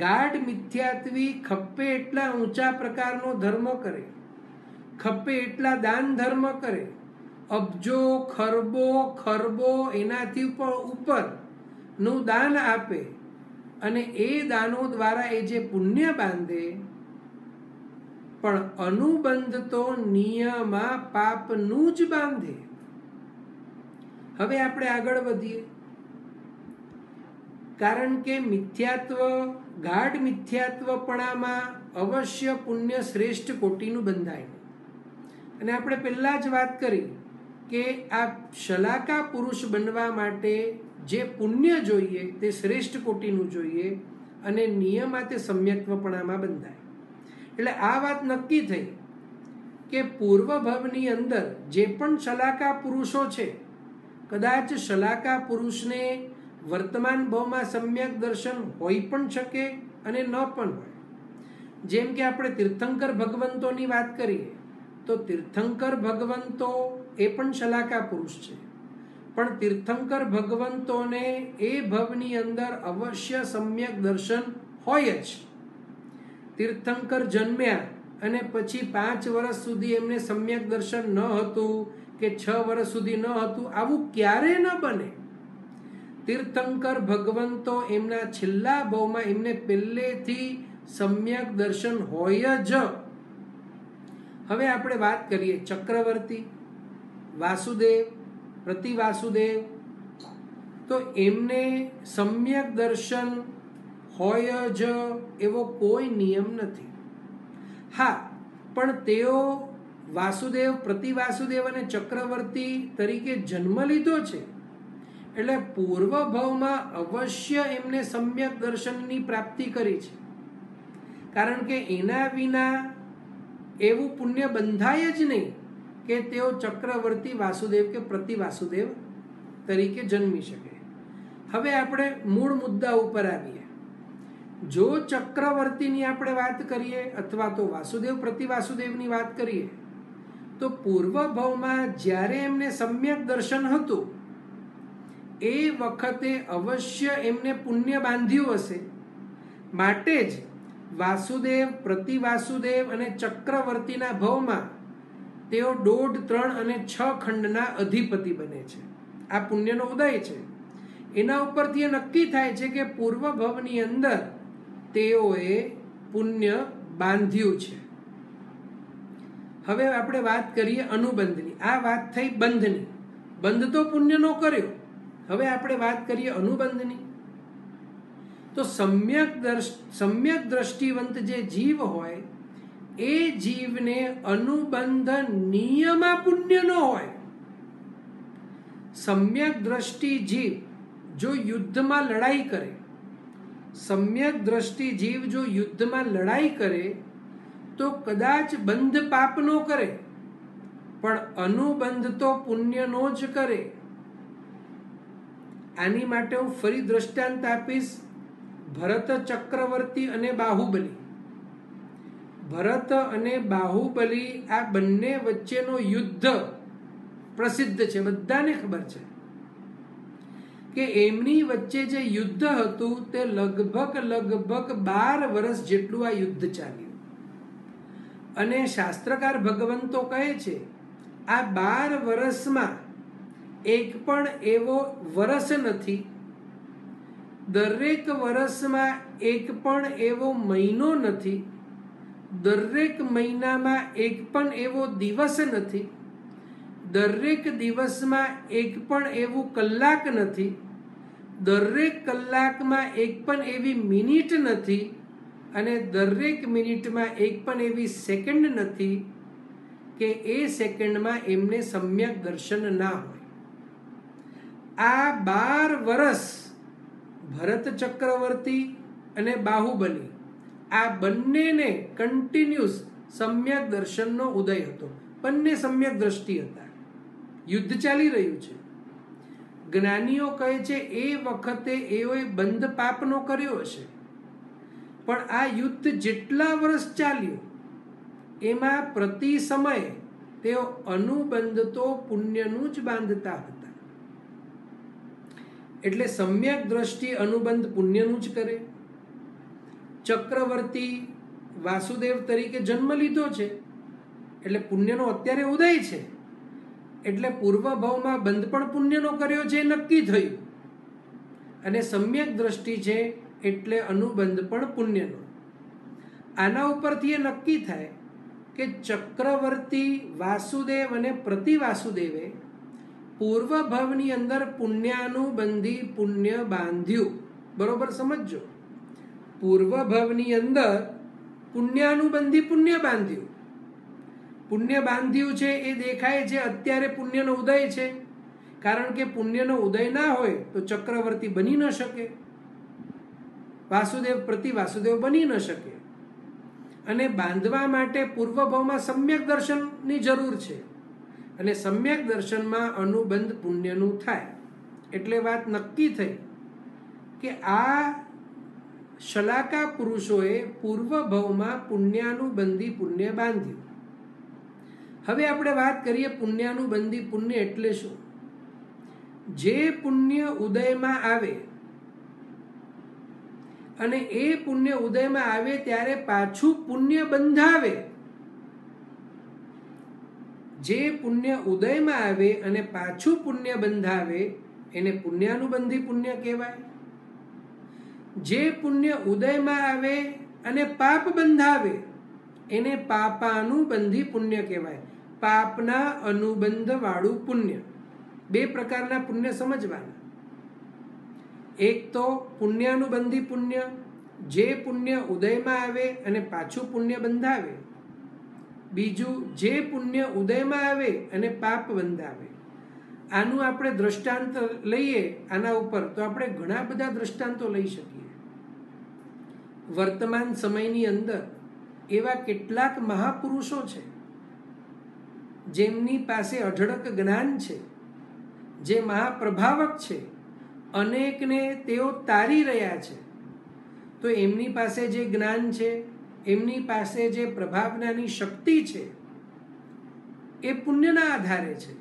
ગાઢ મિથ્યાત્વી ખપ્પે એટલા ઊંચા પ્રકારનો ધર્મ કરે, ખપ્પે એટલા દાન ધર્મ કરે, અબજો ખરબો એનાથી ઉપર નું દાન આપે, અને એ દાનો દ્વારા એ જે પુણ્ય બાંધે, પણ અનુબંધ તો નિયમા પાપનું જ બાંધે. હવે આપણે આગળ વધીએ. કારણ કે ગાઢ મિથ્યાત્વપણામાં અવશ્ય પુણ્ય શ્રેષ્ઠ કોટીનું બંધાય. અને આપણે પહેલા જ વાત કરી કે આ શલાકા પુરુષ બનવા માટે જે પુણ્ય જોઈએ તે શ્રેષ્ઠ કોટીનું જોઈએ, અને નિયમા તે સમ્યક્ત્વપણામાં બંધાય. એટલે આ વાત નક્કી થઈ કે પૂર્વ ભવની અંદર જે પણ શલાકા પુરુષો છે, કદાચ શલાકા પુરુષને વર્તમાન ભવમાં સમ્યક દર્શન હોઈ પણ શકે અને ન પણ હોય. જેમ કે આપણે તીર્થંકર ભગવંતોની વાત કરીએ તો તીર્થંકર ભગવંતો એ પણ શલાકા પુરુષ છે, પણ તીર્થંકર ભગવંતોને એ ભવની અંદર અવશ્ય સમ્યક દર્શન હોય જ. તીર્થંકર જન્મ્યા અને પછી 5 વર્ષ સુધી એમને સમ્યક દર્શન ન હતું કે 6 વર્ષ સુધી ન હતું, આવું ક્યારે ન બને. તીર્થંકર ભગવંતો એમના છેલ્લા ભાવમાં એમને પહેલેથી સમ્યક દર્શન હોય જ. હવે આપણે વાત કરીએ ચક્રવર્તી, વાસુદેવ, પ્રતિવાસુદેવ, તો એમને સમ્યક દર્શન હોય જ એવો કોઈ નિયમ નથી. હા, પણ તેઓ વાસુદેવ, પ્રતિવાસુદેવ અને ચક્રવર્તી તરીકે જન્મ લીધો છે, એટલે પૂર્વ ભાવમાં અવશ્ય એમને સમ્યક દર્શનની પ્રાપ્તિ કરી છે. કારણ કે એના વિના એવું પુણ્ય બંધાય જ નહીં કે તેઓ ચક્રવર્તી, વાસુદેવ કે પ્રતિવાસુદેવ તરીકે જન્મી શકે. હવે આપણે મૂળ મુદ્દા ઉપર આવીએ. જો ચક્રવર્તીની આપણે વાત કરીએ અથવા તો વાસુદેવ, પ્રતિવાસુદેવની વાત કરીએ, તો પૂર્વ ભાવમાં જ્યારે એમને સમ્યક દર્શન હતું એ વખતે અવશ્ય એમને પુણ્ય બાંધ્યું હશે. માટે જ વાસુદેવ, પ્રતિવાસુદેવ અને ચક્રવર્તીના ભાવમાં તેઓ 2, 3 અને 6 ખંડના અધિપતિ બને છે. આ પુણ્યનો ઉદય છે. એના ઉપરથી એ નક્કી થાય છે કે પૂર્વ ભાવની અંદર તેઓએ પુણ્ય બાંધ્યું છે. હવે આપણે વાત કરીએ અનુબંધની. આ વાત થઈ બંધની. બંધ તો પુણ્યનો કર્યો. હવે આપણે વાત કરીએ અનુબંધની. તો સમ્યક દ્રષ્ટિવંત જે જીવ હોય એ જીવને અનુબંધ નિયમા પુણ્યનો હોય. સમ્યક દ્રષ્ટિ જીવ જો યુદ્ધમાં લડાઈ કરે, સમ્યક દ્રષ્ટિ જીવ જો યુદ્ધમાં લડાઈ કરે તો કદાચ બંધ પાપનો કરે, પણ અનુબંધ તો પુણ્યનો જ કરે. આની માટે હું ફરી દ્રષ્ટાંત આપીશ. ભરત ચક્રવર્તી અને બાહુબલી. ભરત અને બાહુબલી આ બંને વચ્ચેનો યુદ્ધ પ્રસિદ્ધ છે, બધાને ખબર છે કે એમની વચ્ચે જે યુદ્ધ હતું તે લગભગ 12 વર્ષ જેટલું આ યુદ્ધ ચાલ્યું. અને શાસ્ત્રકાર ભગવંતો કહે છે આ 12 વર્ષમાં એક પણ એવો વર્ષ નથી, દરેક વર્ષમાં એક પણ એવો મહિનો નથી, દરેક મહિનામાં એક પણ એવો દિવસ નથી, દરેક દિવસમાં એક પણ એવું કલાક નથી, દરેક કલાકમાં એક પણ એવી મિનિટ નથી, અને દરેક મિનિટમાં એક પણ એવી સેકન્ડ નથી કે એ સેકન્ડમાં એમને સમ્યક દર્શન ના હોય. આ 12 વર્ષ ભરત ચક્રવર્તી અને બાહુબલી આ બંનેને કન્ટિન્યુઅસ સમ્યક દર્શનનો ઉદય હતો. બંને સમ્યક દ્રષ્ટિ હતા. યુદ્ધ ચાલી રહ્યું છે. જ્ઞાનીઓ કહે છે એ વખતે એઓએ બંધ પાપનો કર્યો હશે, પણ આ યુદ્ધ જેટલા વર્ષ ચાલ્યું એમાં પ્રતિ સમયે તેઓ અનુબંધ તો પુણ્યનું જ બાંધતા હતા. એટલે સમ્યક દ્રષ્ટિ અનુબંધ પુણ્યનું જ કરે. ચક્રવર્તી વાસુદેવ તરીકે જન્મ લીધો છે એટલે પુણ્યનો અત્યારે ઉદય છે, એટલે પૂર્વ ભાવમાં બંધ પણ પુણ્યનો કર્યો છે નક્કી થયું, અને સમ્યક દ્રષ્ટિ છે એટલે અનુબંધ પણ પુણ્યનો. આના ઉપરથી એ નક્કી થાય કે ચક્રવર્તી, વાસુદેવ અને પ્રતિવાસુદેવે પૂર્વ ભાવની અંદર પુણ્યાનુબંધી પુણ્ય બાંધ્યું. બરોબર સમજો. પૂર્વ ભાવની અંદર પુણ્યાનુબંધી પુણ્ય બાંધ્યું. પુણ્ય બાંધ્યું છે એ દેખાય છે અત્યારે પુણ્યનો ઉદય છે, કારણ કે પુણ્યનો ઉદય ના હોય તો ચક્રવર્તી બની ન શકે, વાસુદેવ પ્રતિવાસુદેવ બની ન શકે. અને બાંધવા માટે પૂર્વ ભાવમાં સમ્યક દર્શનની જરૂર છે, અને સમ્યક દર્શનમાં અનુબંધ પુણ્યનું થાય. એટલે વાત નક્કી થઈ કે આ શલાકા પુરુષોએ પૂર્વ ભાવમાં પુણ્યાનુબંધી પુણ્ય બાંધ્યું. હવે આપણે વાત કરીએ પુણ્યાનુબંધી પુણ્ય એટલે શું. જે પુણ્ય ઉદયમાં આવે અને એ પુણ્ય ઉદયમાં આવે ત્યારે પાછું પુણ્ય બંધાવે જે પુણ્ય ઉદયમાં આવે અને પાછું પુણ્ય બંધાવે એને પુણ્યાનુબંધી પુણ્ય કહેવાય. જે પુણ્ય ઉદયમાં આવે અને પાપ બંધાવે એને પાપાનુબંધી પુણ્ય કહેવાય. પાપના અનુબંધ વાળું પુણ્ય. બે પ્રકારના પુણ્ય સમજવાના. એક તો પુણ્યાનુબંધી પુણ્ય, જે પુણ્ય ઉદયમાં આવે અને પાછું પુણ્ય બંધાવે. બીજું જે પુણ્ય ઉદયમાં આવે અને પાપ બંધાવે. આનું આપણે દ્રષ્ટાંત લઈએ આના ઉપર તો આપણે ઘણા બધા દ્રષ્ટાંતો લઈ શકીએ. વર્તમાન સમયની અંદર એવા કેટલાક મહાપુરુષો છે જેમની પાસે અઢળક જ્ઞાન છે, જે મહાપ્રભાવક છે, અનેકને તેઓ તારી રહ્યા છે. તો એમની પાસે જે જ્ઞાન છે, એમની પાસે જે પ્રભાવનાની શક્તિ છે એ પુણ્યના આધારે છે.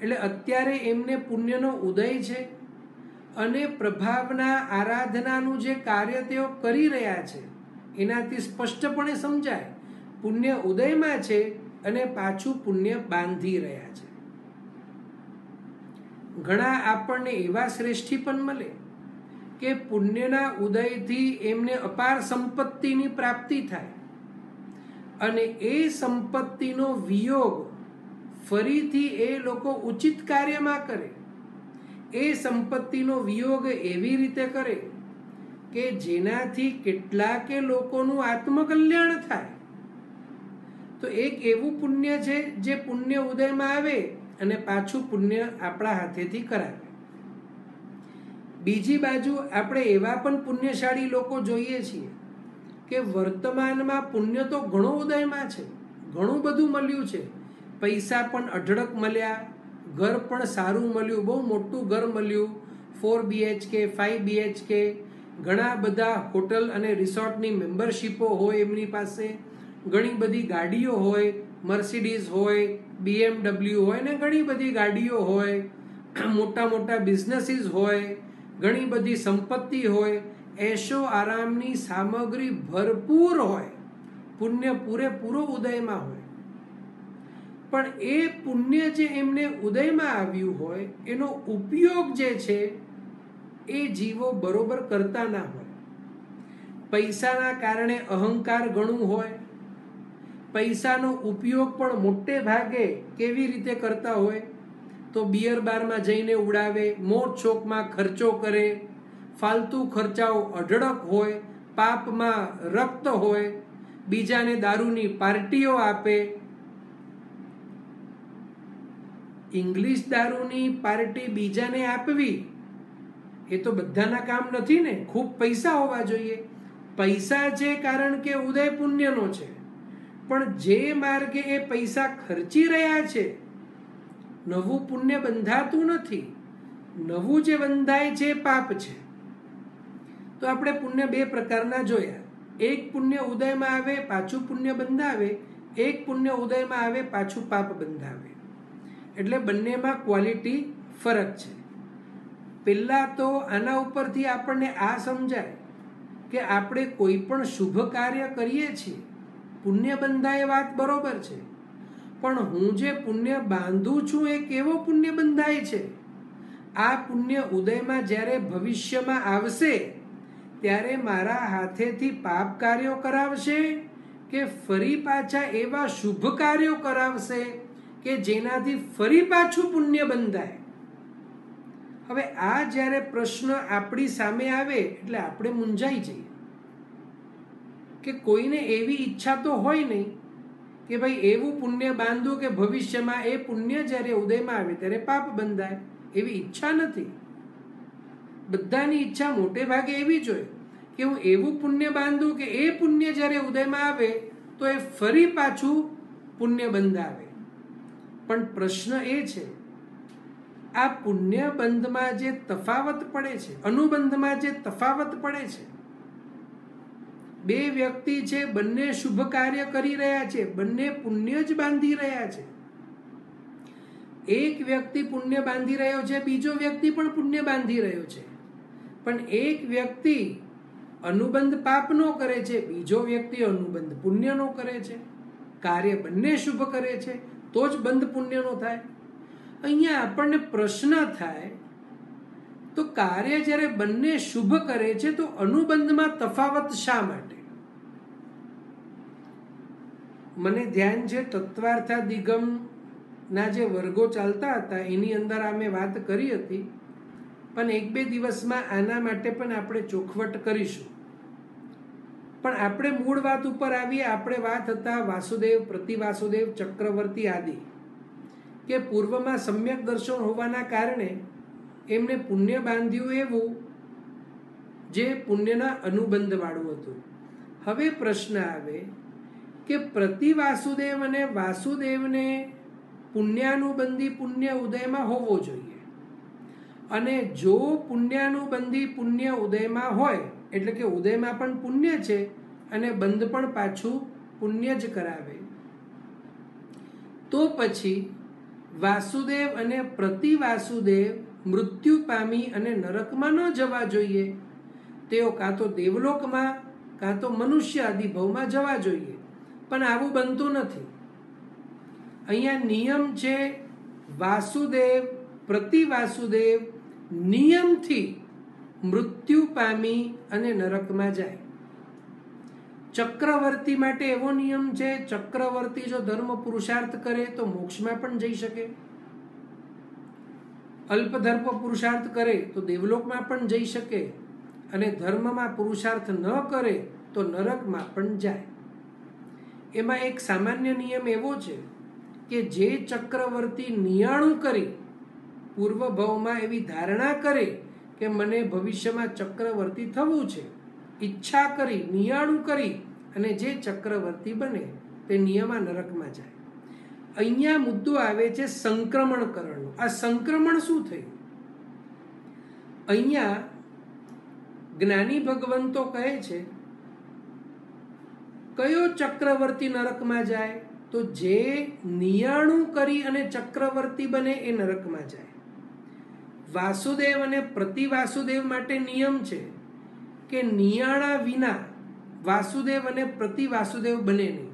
એટલે અત્યારે એમને પુણ્યનો ઉદય છે અને પ્રભાવના આરાધનાનું જે કાર્ય તેઓ કરી રહ્યા છે એનાથી સ્પષ્ટપણે સમજાય પુણ્ય ઉદયમાં છે અને પાછું પુણ્ય બાંધી રહ્યા છે. ઘણા આપણને એવા શ્રેષ્ઠી પણ મળે કે પુણ્યના ઉદયથી એમને અપાર સંપત્તિની પ્રાપ્તિ થાય અને એ સંપત્તિનો વિયોગ ફરીથી એ લોકો ઉચિત કાર્યમાં કરે. એ સંપત્તિનો વિયોગ એવી રીતે કરે કે જેનાથી કેટલાકે લોકોનું આત્મકલ્યાણ થાય. તો એક એવું પુણ્ય છે જે પુણ્ય ઉદયમાં આવે અને પાછું પુણ્ય આપણા હાથેથી કરાવે. બીજી બાજુ આપણે એવા પણ પુણ્યશાળી લોકો જોઈએ છીએ કે વર્તમાનમાં પુણ્ય તો ઘણો ઉદયમાં છે, ઘણું બધું મળ્યું છે, પૈસા પણ અઢળક મળ્યા, ઘર પણ સારું મળ્યું, બહુ મોટું ઘર મળ્યું, 4 BHK 5 BHK, ઘણા બધા હોટલ અને રિસોર્ટની મેમ્બરશીપો હોય એમની પાસે, ઘણી બધી ગાડીઓ હોય, મર્સિડીઝ હોય, BMW હોય ને ઘણી બધી ગાડીઓ હોય, મોટા મોટા બિઝનેસીસ હોય, ઘણી બધી સંપત્તિ હોય, એશો આરામની સામગ્રી ભરપૂર હોય, પુણ્ય પૂરેપૂરો ઉદયમાં હોય. પણ એ પુણ્ય જે એમને ઉદયમાં આવ્યું હોય એનો ઉપયોગ જે છે એ જીવો બરોબર કરતા ના હોય. પૈસાના કારણે અહંકાર ઘણું હોય, પૈસાનો ઉપયોગ પણ મોટે ભાગે કેવી રીતે કરતા હોય તો બિયર બારમાં જઈને ઉડાવે, મોજ શોખમાં ખર્ચો કરે, ફાલતુ ખર્ચાઓ અઢળક હોય, પાપમાં રક્ત હોય, બીજાને દારૂની પાર્ટીઓ આપે. ઇંગ્લિશ દારૂની પાર્ટી બીજાને આપવી એ તો બધાના કામ નથી ને. ખૂબ પૈસા હોવા જોઈએ. પૈસા છે કારણ કે ઉદય પુણ્યનો છે, પણ જે માર્ગે એ પૈસા ખર્ચી રહ્યા છે નવું પુણ્ય બંધાતું નથી. નવું જે બંધાય છે પાપ છે. તો આપણે પુણ્ય બે પ્રકારના જોયા. એક પુણ્ય ઉદયમાં આવે પાછું પુણ્ય બંધાવે, એક પુણ્ય ઉદયમાં આવે પાછું પાપ બંધાવે. એટલે બંનેમાં ક્વોલિટી ફરક છે. પહેલાં તો આના ઉપરથી આપણને આ સમજાય કે આપણે કોઈ પણ શુભ કાર્ય કરીએ છીએ, પુણ્ય બંધાય વાત બરોબર છે, પણ હું જે પુણ્ય બાંધું છું એ કેવો પુણ્ય બંધાય છે? આ પુણ્ય ઉદયમાં જ્યારે ભવિષ્યમાં આવશે ત્યારે મારા હાથેથી પાપ કાર્યો કરાવશે કે ફરી પાછા એવા શુભ કાર્યો કરાવશે કે જેનાથી ફરી પાછું પુણ્ય બંધાય? હવે આ જ્યારે પ્રશ્ન આપણી સામે આવે એટલે આપણે મૂંઝાઈ જઈએ કે કોઈને એવી ઈચ્છા તો હોય નહીં કે ભાઈ એવું પુણ્ય બાંધવું કે ભવિષ્યમાં એ પુણ્ય જ્યારે ઉદયમાં આવે ત્યારે પાપ બંધાય. એવી ઈચ્છા નથી. બધાની ઈચ્છા મોટે ભાગે એવી જ હોય કે હું એવું પુણ્ય બાંધું કે એ પુણ્ય જ્યારે ઉદયમાં આવે તો એ ફરી પાછું પુણ્ય બંધાવે. પણ પ્રશ્ન એ છે આ પુણ્ય બંધમાં જે તફાવત પડે છે, અનુબંધમાં જે તફાવત પડે છે, બે વ્યક્તિ છે, બંને શુભ કાર્ય કરી રહ્યા છે, બંને પુણ્ય જ બાંધી રહ્યા છે. એક વ્યક્તિ પુણ્ય બાંધી રહ્યો છે, બીજો વ્યક્તિ પણ પુણ્ય બાંધી રહ્યો છે, પણ એક વ્યક્તિ અનુબંધ પાપનો કરે છે, બીજો વ્યક્તિ અનુબંધ પુણ્યનો કરે છે. કાર્ય બંને શુભ કરે છે, તો જ બંધ પુણ્યનો થાય. અહીંયા આપણને પ્રશ્ન થાય, તો કાર્ય જ્યારે બંને શુભ કરે છે તો અનુબંધમાં તફાવત શા માટે? મને ધ્યાન છે તત્વાર્થાધિગમના જે વર્ગો ચાલતા હતા એની અંદર અમે વાત કરી હતી, પણ 1-2 દિવસમાં આના માટે પણ આપણે ચોખવટ કરીશું. પણ આપણે મૂળ વાત ઉપર આવીએ. આપણે વાત હતા વાસુદેવ, પ્રતિવાસુદેવ, ચક્રવર્તી આદિ, કે પૂર્વમાં સમ્યક દર્શન હોવાના કારણે એમને પુણ્ય બાંધ્યું એવું જે પુણ્યના અનુબંધ વાળું હતું. હવે પ્રશ્ન આવે કે પ્રતિવાસુદેવ અને વાસુદેવને પુણ્યાનુબંધી પુણ્ય ઉદયમાં હોવો જોઈએ, અને જો પુણ્યાનુબંધી પુણ્ય ઉદયમાં હોય એટલે કે ઉદયમાં પણ પુણ્ય છે અને બંધ પણ પાછું પુણ્ય જ કરાવે, તો પછી વાસુદેવ અને પ્રતિવાસુદેવ મૃત્યુ પામી અને નરકમાં ન જવા જોઈએ. તેઓ કાં તો દેવલોકમાં કાં તો મનુષ્ય આદિ ભવમાં જવા જોઈએ, પણ આવું બનતું નથી. અહીંયા નિયમ છે વાસુદેવ પ્રતિવાસુદેવ નિયમથી મૃત્યુ પામી અને નરકમાં જાય. ચક્રવર્તી માટે એવો નિયમ છે, ચક્રવર્તી જો ધર્મ પુરુષાર્થ કરે તો મોક્ષમાં પણ જઈ શકે, અલ્પધર્મ પુરુષાર્થ કરે તો દેવલોકમાં પણ જઈ શકે, અને ધર્મમાં પુરુષાર્થ ન કરે તો નરકમાં પણ જાય. એમાં એક સામાન્ય નિયમ એવો છે કે જે ચક્રવર્તી નિયાણું કરી પૂર્વ ભવમાં એવી ધારણા કરે કે મને ભવિષ્યમાં ચક્રવર્તી થવું છે, ઈચ્છા કરી નિયાણું કરી અને જે ચક્રવર્તી બને તે નિયમા નરકમાં જાય. અહીંયા મુદ્દો આવે છે સંક્રમણકરણનો. આ સંક્રમણ શું થયું? અહીંયા જ્ઞાની ભગવંતો કહે છે કયો ચક્રવર્તી નરકમાં જાય? તો જે નિયાણું કરી અને ચક્રવર્તી બને એ નરકમાં જાય. વાસુદેવ અને પ્રતિવાસુદેવ માટે નિયમ છે કે નિયાણા વિના વાસુદેવ અને પ્રતિવાસુદેવ બને નહીં.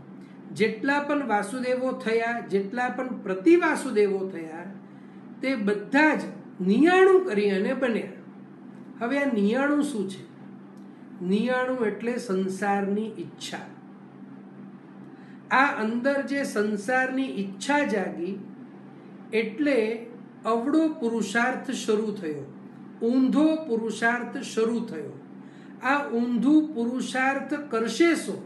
જેટલા પણ વાસુદેવો થયા, જેટલા પણ પ્રતિવાસુદેવો થયા, તે બધા જ નિયાણું કરી અને બન્યા. હવે આ નિયાણું શું છે? નિયાણું એટલે સંસારની ઈચ્છા. આ અંદર જે સંસારની ઈચ્છા જાગી એટલે અવળો પુરુષાર્થ શરૂ થયો, ઊંધો પુરુષાર્થ શરૂ થયો. આ ઊંધું પુરુષાર્થ કરશે શું?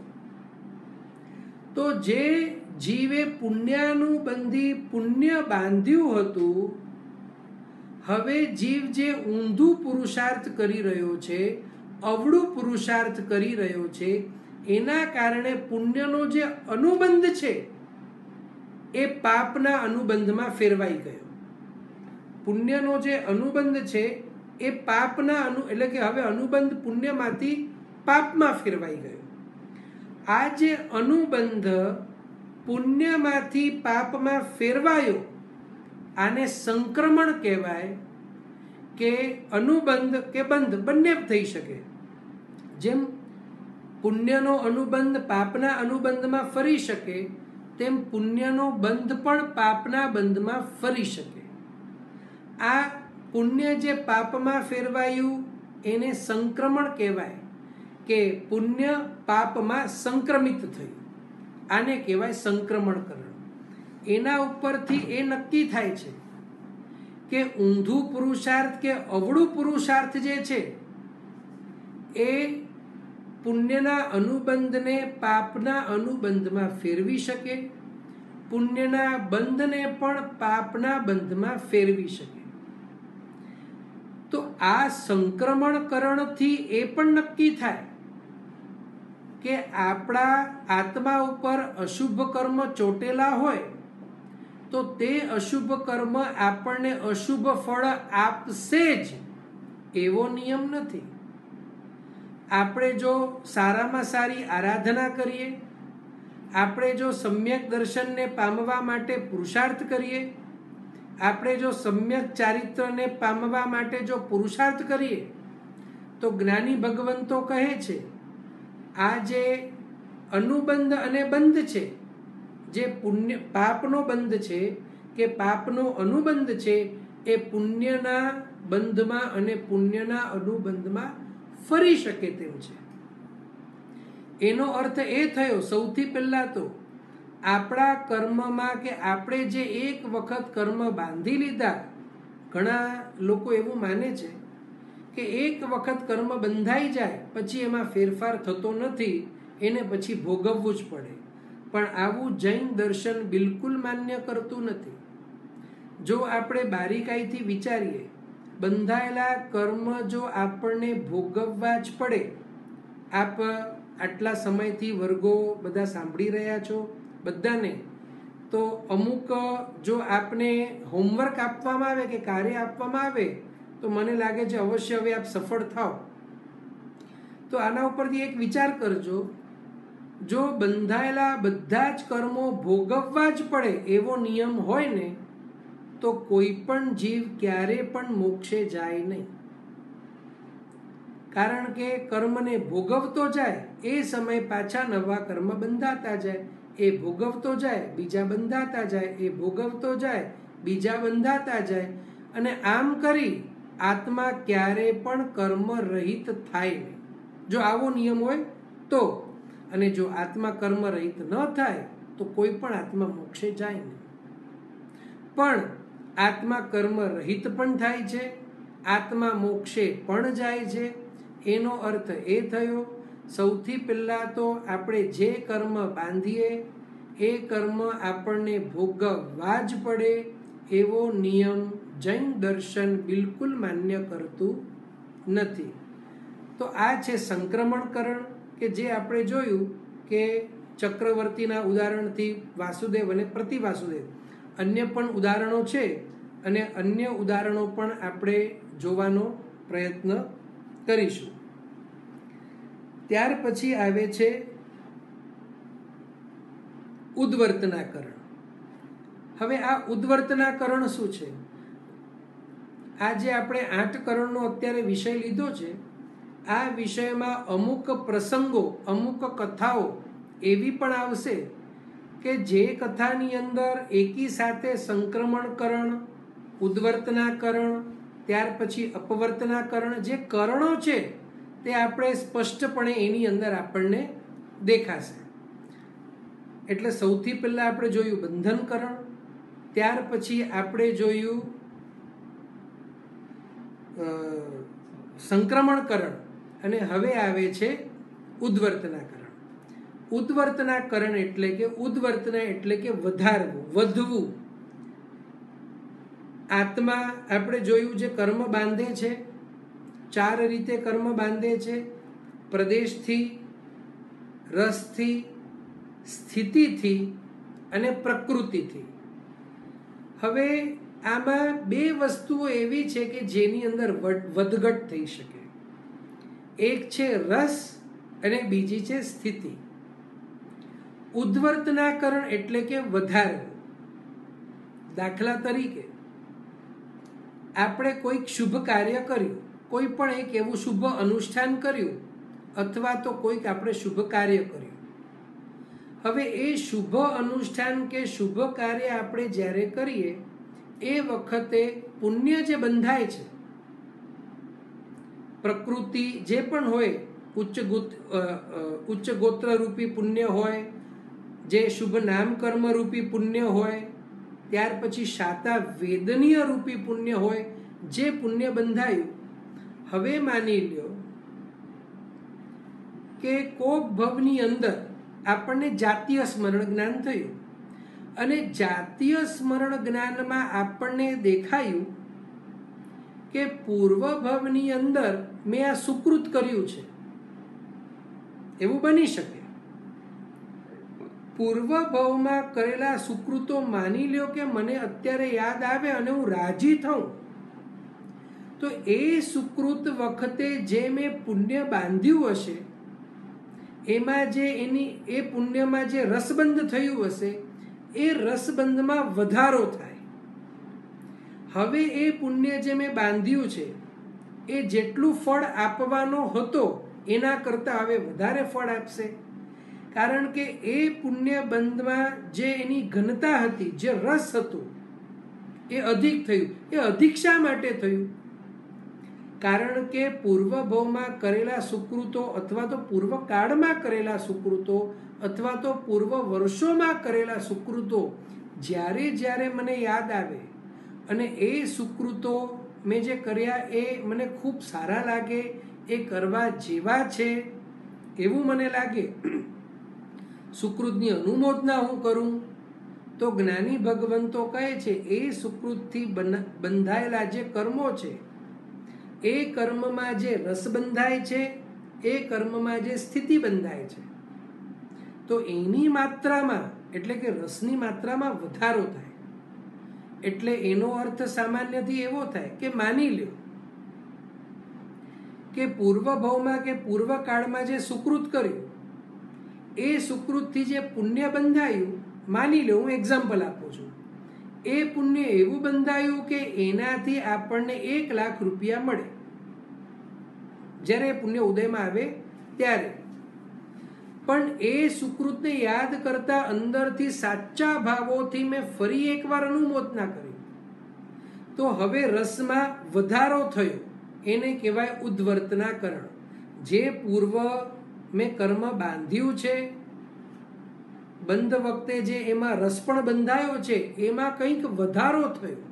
તો જે જીવે પુણ્યાનુબંધી પુણ્ય બાંધ્યું હતું, હવે જીવ જે ઊંધું પુરુષાર્થ કરી રહ્યો છે, અવળું પુરુષાર્થ કરી રહ્યો છે, એના કારણે પુણ્યનો જે અનુબંધ છે એ પાપના અનુબંધમાં ફેરવાઈ ગયો. પુણ્યનો જે અનુબંધ છે એ પાપના એટલે કે હવે અનુબંધ પુણ્યમાંથી પાપમાં ફેરવાઈ ગયો. આ જે અનુબંધ પુણ્યમાંથી પાપમાં ફેરવાયો, આને સંક્રમણ કહેવાય. કે અનુબંધ કે બંધ બંને થઈ શકે. જેમ પુણ્યનો અનુબંધ પાપના અનુબંધમાં ફરી શકે, તેમ પુણ્યનો બંધ પણ પાપના બંધમાં ફરી શકે. આ પુણ્ય જે પાપમાં ફેરવાયું એને સંક્રમણ કહેવાય, કે પુણ્ય પાપમાં સંક્રમિત થયું. આને કહેવાય સંક્રમણકરણ. એના ઉપરથી એ નક્કી થાય છે કે ઊંધું પુરુષાર્થ કે અવળું પુરુષાર્થ જે છે એ પુણ્યના અનુબંધને પાપના અનુબંધમાં ફેરવી શકે, પુણ્યના બંધને પણ પાપના બંધમાં ફેરવી શકે. તો આ સંક્રમણકરણથી એ પણ નક્કી થાય કે આપણા આત્મા ઉપર અશુભ કર્મ ચોટેલા હોય તો તે અશુભ કર્મ આપણને અશુભ ફળ આપશે જ એવો નિયમ નથી. આપણે જો સારામાં સારી આરાધના કરીએ, આપણે જો સમ્યક દર્શનને પામવા માટે પુરુષાર્થ કરીએ, આપણે જો સમ્યક ચારિત્રને પામવા માટે જો પુરુષાર્થ કરીએ, તો જ્ઞાની ભગવંતો કહે છે આ જે અનુબંધ અને બંધ છે, જે પુણ્ય પાપનો બંધ છે કે પાપનો અનુબંધ છે એ પુણ્યના બંધમાં અને પુણ્યના અનુબંધમાં ફરી શકે તેમ છે. એનો અર્થ એ થયો સૌથી પહેલા તો આપણા કર્મમાં કે આપણે જે એક વખત કર્મ બાંધી લીધા, ઘણા લોકો એવું માને છે કે એક વખત કર્મ બંધાઈ જાય પછી એમાં ફેરફાર થતો નથી, એને પછી ભોગવવું જ પડે. પણ આવું જૈન દર્શન બિલકુલ માન્ય કરતું નથી. જો આપણે બારીકાઈથી વિચારીએ, બંધાયેલા કર્મ જો આપણને ભોગવવા જ પડે, આપ આટલા સમયથી વર્ગો બધા સાંભળી રહ્યા છો બધાને, તો અમુક જો આપને હોમવર્ક આપવામાં આવે કે કાર્ય આપવામાં આવે તો મને લાગે છે અવશ્ય હવે આપ સફળ થાઓ. તો આના ઉપરથી એક વિચાર કરજો, જો બંધાયેલા બધા જ કર્મો ભોગવવા જ પડે એવો નિયમ હોય ને તો કોઈ પણ જીવ ક્યારે પણ મોક્ષે જાય નહીં. કારણ કે કર્મને ભોગવતો જાય એ સમય પાછા નવા કર્મ બંધાતા જાય, એ ભોગવતો જાય બીજા બંધાતા જાય, એ ભોગવતો જાય બીજા બંધાતા જાય, અને આમ કરી આત્મા ક્યારે પણ કર્મ રહિત થાય નહીં. જો આવો નિયમ હોય તો, અને જો આત્મા કર્મ રહિત ન થાય તો કોઈ પણ આત્મા મોક્ષે જાય નહીં. પણ આત્મા કર્મ રહિત પણ થાય છે, આત્મા મોક્ષે પણ જાય છે. એનો અર્થ એ થયો સૌથી પહેલાં તો આપણે જે કર્મ બાંધીએ એ કર્મ આપણને ભોગવવા જ પડે એવો નિયમ જૈન દર્શન બિલકુલ માન્ય કરતું નથી. તો આ છે સંક્રમણકરણ, કે જે આપણે જોયું કે ચક્રવર્તીના ઉદાહરણથી વાસુદેવ અને પ્રતિવાસુદેવ, અન્ય પણ ઉદાહરણો છે અને અન્ય ઉદાહરણો પણ આપણે જોવાનો પ્રયત્ન કરીશું. ત્યાર પછી આવે છે ઉદ્વર્તનાકરણ. હવે આ ઉદ્વર્તનાકરણ શું છે? આ જે આપણે 8 કરણનો અત્યારે વિષય લીધો છે, આ વિષયમાં અમુક પ્રસંગો, અમુક કથાઓ એવી પણ આવશે કે જે કથાની અંદર એકી સાથે સંક્રમણકરણ, ઉદ્વર્તનાકરણ, ત્યાર પછી અપવર્તનાકરણ, જે કરણો છે તે આપણે સ્પષ્ટપણે એની અંદર આપણને દેખાશે. એટલે સૌથી પહેલાં આપણે જોયું બંધનકરણ, ત્યાર પછી આપણે જોયું સંક્રમણકરણ, અને હવે આવે છે ઉદ્વર્તનાકરણ. ઉદ્વર્તનાકરણ એટલે કે ઉદ્વર્તના એટલે કે વધારવું, વધવું. આત્મા આપણે જોયું જે કર્મ બાંધે છે, 4 રીતે કર્મ બાંધે છે: પ્રદેશથી, રસથી, સ્થિતિથી અને પ્રકૃતિથી. હવે આમાં 2 વસ્તુઓ એવી છે કે જેની અંદર વધઘટ થઈ શકે. એક છે રસ અને બીજી છે સ્થિતિ. ઉદ્વર્તનાકરણ એટલે કે વધારવું. દાખલા તરીકે આપણે કોઈક શુભ કાર્ય કર્યું, કોઈ પણ એક એવું શુભ અનુષ્ઠાન કર્યું, અથવા તો કોઈક આપણે શુભ કાર્ય કર્યું. હવે એ શુભ અનુષ્ઠાન કે શુભ કાર્ય આપણે જ્યારે કરીએ એ વખતે પુણ્ય જે બંધાય છે, પ્રકૃતિ જે પણ હોય, ઉચ્ચ ગોત્ર રૂપી પુણ્ય હોય, જે શુભ નામ કર્મ રૂપી પુણ્ય હોય, ત્યાર પછી શાતા વેદનીય રૂપી પુણ્ય હોય, જે પુણ્ય બંધાયું. હવે માની લ્યો કે કોક ભવની અંદર આપણને જાતીય સ્મરણ જ્ઞાન થયું, અને જાતીય સ્મરણ જ્ઞાનમાં આપણને દેખાયું કે પૂર્વ ભવની અંદર મેં આ સુકૃત કર્યું છે. એવું બની શકે. પૂર્વ ભવમાં કરેલા સુકૃતો માની લ્યો કે મને અત્યારે યાદ આવે અને હું રાજી થઉં, તો એ સુકૃત વખતે જે મેં પુણ્ય બાંધ્યું હશે એમાં જે એ પુણ્યમાં જે રસબંધ થયું હશે એ રસબંધમાં વધારો થાય. હવે એ પુણ્ય જે મેં બાંધ્યું છે એ જેટલું ફળ આપવાનો હતો એના કરતાં હવે વધારે ફળ આપશે. કારણ કે એ પુણ્ય બંધમાં જે એની ઘનતા હતી, જે રસ હતો, એ અધિક થયું. એ અધિક શા માટે થયું? કારણ કે પૂર્વભવમાં કરેલા સુકૃતો અથવા તો પૂર્વકાળમાં કરેલા સુકૃતો અથવા તો પૂર્વ વર્ષોમાં કરેલા સુકૃતો જ્યારે જ્યારે મને યાદ આવે અને એ સુકૃતો મેં જે કર્યા એ મને ખૂબ સારા લાગે, એ કરવા જેવા છે એવું મને લાગે, સુકૃતની અનુમોદના હું કરું, તો જ્ઞાની ભગવંતો કહે છે એ સુકૃતથી બંધાયેલા જે કર્મો છે, એ કર્મમાં જે રસ બંધાય છે, એ કર્મમાં જે સ્થિતિ બંધાય છે, તો એની માત્રામાં એટલે કે રસની માત્રામાં વધારો થાય. એટલે એનો અર્થ સામાન્યથી એવો થાય કે માની લ્યો કે પૂર્વભવમાં કે પૂર્વકાળમાં જે સુકૃત કર્યું, એ સુકૃતથી જે પુણ્ય બંધાયું, માની લો હું એક્ઝામ્પલ આપું છું, એ પુણ્ય એવું બંધાયું કે એનાથી આપણને 1 લાખ રૂપિયા મળે જ્યારે પુણ્ય ઉદયમાં આવે ત્યારે. પણ એ સુકૃતને યાદ કરતા અંદરથી સાચા ભાવોથી મેં ફરી એકવાર અનુમોદના કરી, તો હવે રસમાં વધારો થયો. એને કહેવાય ઉદ્વર્તનાકરણ. જે પૂર્વ મેં કર્મ બાંધ્યું છે, બંધ વખતે જે એમાં રસ પણ બંધાયો છે, એમાં કંઈક વધારો થયો,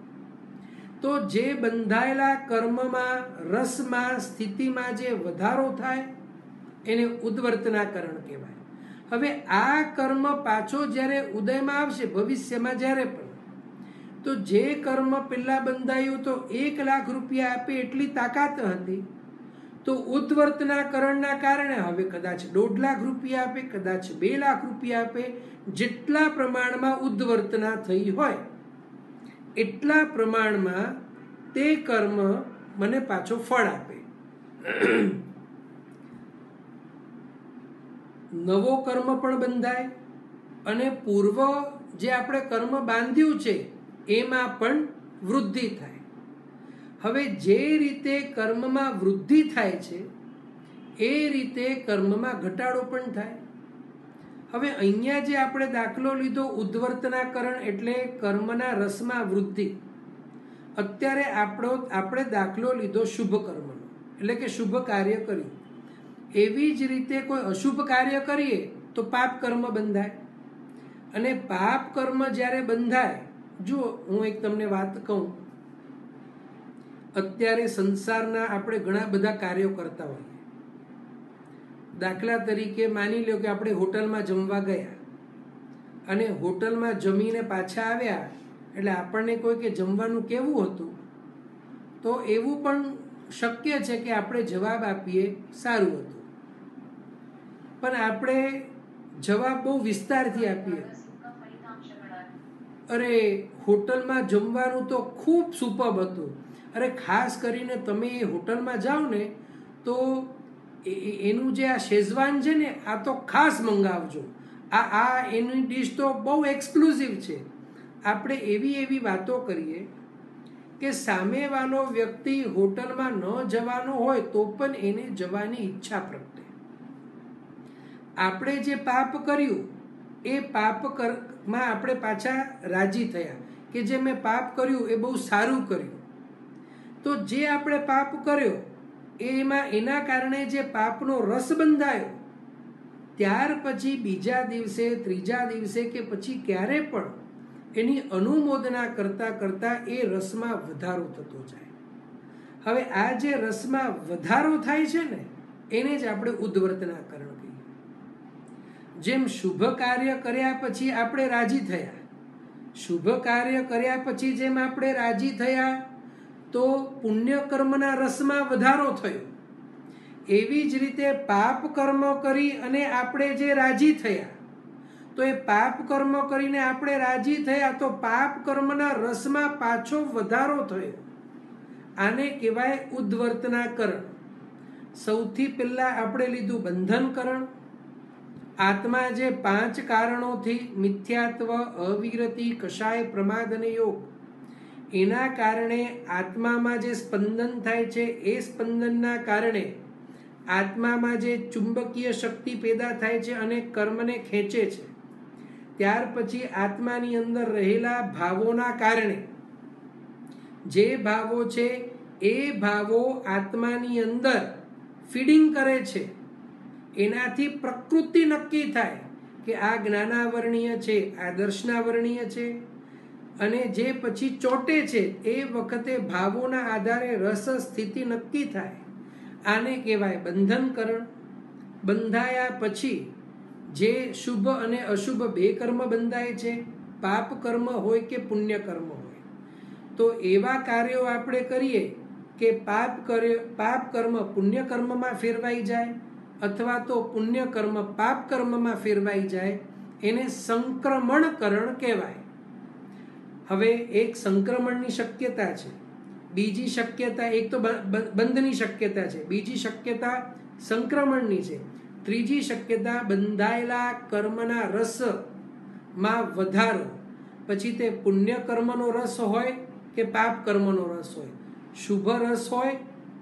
તો જે બંધાયેલા કર્મમાં, રસમાં, સ્થિતિમાં જે વધારો થાય એને ઉદ્વર્તનાકરણ કહેવાય. હવે આ કર્મ પાછો જ્યારે ઉદયમાં આવશે ભવિષ્યમાં જ્યારે પણ, તો જે કર્મ પહેલા બંધાયું તો 1 લાખ રૂપિયા આપે એટલી તાકાત હતી, તો ઉદ્વર્તનાકરણના કારણે હવે કદાચ 1.5 લાખ રૂપિયા આપે, કદાચ 2 લાખ રૂપિયા આપે, જેટલા પ્રમાણમાં ઉદ્વર્તના થઈ હોય એટલા પ્રમાણમાં તે કર્મ મને પાછો ફળ આપે. નવો કર્મ પણ બંધાય અને પૂર્વ જે આપણે કર્મ બાંધ્યું છે એમાં પણ વૃદ્ધિ થાય. હવે જે રીતે કર્મમાં વૃદ્ધિ થાય છે એ રીતે કર્મમાં ઘટાડો પણ થાય. હવે અહીંયા જે આપણે દાખલો લીધો ઉદ્વર્તનાકરણ એટલે કર્મના રસમાં વૃદ્ધિ. અત્યારે આપણે દાખલો લીધો શુભ કર્મનો, એટલે કે શુભ કાર્ય કર્યું. એવી જ રીતે કોઈ અશુભ કાર્ય કરીએ તો પાપ કર્મ બંધાય. અને પાપ કર્મ જ્યારે બંધાય, જો હું એક તમને વાત કહું, અત્યારે સંસારના આપણે ઘણા બધા કાર્યો કરતા હોઈએ. દાખલા તરીકે માની લો કે આપણે હોટલમાં જમવા ગયા અને હોટલમાં જમીને પાછા આવ્યા એટલે આપણને કોઈ કે જમવાનું કેવું હતું, તો એવું પણ શક્ય છે કે આપણે જવાબ આપીએ સારું હતું, પણ આપણે જવાબ બહુ વિસ્તારથી આપીએ, અરે હોટલમાં જમવાનું તો ખૂબ સુપર્બ હતું, અરે ખાસ કરીને તમે એ હોટલમાં જાઓ ને તો એનું જે આ શેઝવાન છે ને આ તો ખાસ મંગાવજો, આ એની ડીશ તો બહુ એક્સક્લુઝિવ છે. આપણે એવી વાતો કરીએ કે સામેવાળો વ્યક્તિ હોટલમાં ન જવાનો હોય તો પણ એને જવાની ઈચ્છા પ્રગટે. આપણે જે પાપ કર્યું એ પાપમાં આપણે પાછા રાજી થયા કે જે મેં પાપ કર્યું એ બહુ સારું કર્યું. તો જે આપણે પાપ કર્યો એના કારણે જે પાપનો રસ બંધાયો, ત્યાર પછી બીજા દિવસે, ત્રીજા દિવસે કે પછી ક્યારે પણ એની અનુમોદના કરતા કરતા એ રસમાં વધારો થતો જાય. હવે આ જે રસમાં વધારો થાય છે ને એને જ આપણે ઉદ્વર્તનાકરણ કહીએ. જેમ શુભ કાર્ય કર્યા પછી આપણે રાજી થયા, શુભ કાર્ય કર્યા પછી જેમ આપણે રાજી થયા તો પુણ્ય કર્મના રસમાં વધારો થયો, એવી જ રીતે પાપ કર્મ કરી અને આપણે જે રાજી થયા, તો એ પાપ કર્મ કરીને આપણે રાજી થયા તો પાપ કર્મના રસમાં પાછો વધારો થયો. આને કહેવાય ઉદ્વર્તનાકરણ. સૌથી પહેલા આપણે લીધું બંધનકરણ. આત્મા જે 5 કારણોથી મિથ્યાત્વ, અવિરતિ, કષાય, પ્રમાદ અને યોગ, એના કારણે આત્મામાં જે સ્પંદન થાય છે એ સ્પંદનના કારણે આત્મામાં જે ચુંબકીય શક્તિ પેદા થાય છે અને કર્મને ખેંચે છે, ત્યાર પછી આત્માની અંદર રહેલા ભાવોના કારણે જે ભાવો છે એ ભાવો આત્માની અંદર ફીડિંગ કરે છે. એનાથી પ્રકૃતિ નક્કી થાય કે આ જ્ઞાનાવરણીય છે, આ દર્શનાવરણીય છે. અને જે પછી ચોટે છે એ વખતે ભાવોના આધારે રસ સ્થિતિ નક્કી થાય. આને કહેવાય બંધનકરણ. બંધાયા પછી જે શુભ અને અશુભ બે કર્મ બંધાય છે, પાપ કર્મ હોય કે પુણ્ય કર્મ હોય, તો એવા કાર્યો આપણે કરીએ કે પાપ કર્મ પુણ્ય કર્મમાં ફેરવાઈ જાય અથવા તો પુણ્ય કર્મ પાપ કર્મમાં ફેરવાઈ જાય, એને સંક્રમણકરણ કહેવાય. હવે એક સંક્રમણની શક્યતા છે, બીજી શક્યતા, એક તો બંધની શક્યતા છે, બીજી શક્યતા સંક્રમણની છે, ત્રીજી શક્યતા બંધાયેલા કર્મના રસમાં વધારો. પછી તે પુણ્ય કર્મનો રસ હોય કે પાપ કર્મનો રસ હોય, શુભ રસ હોય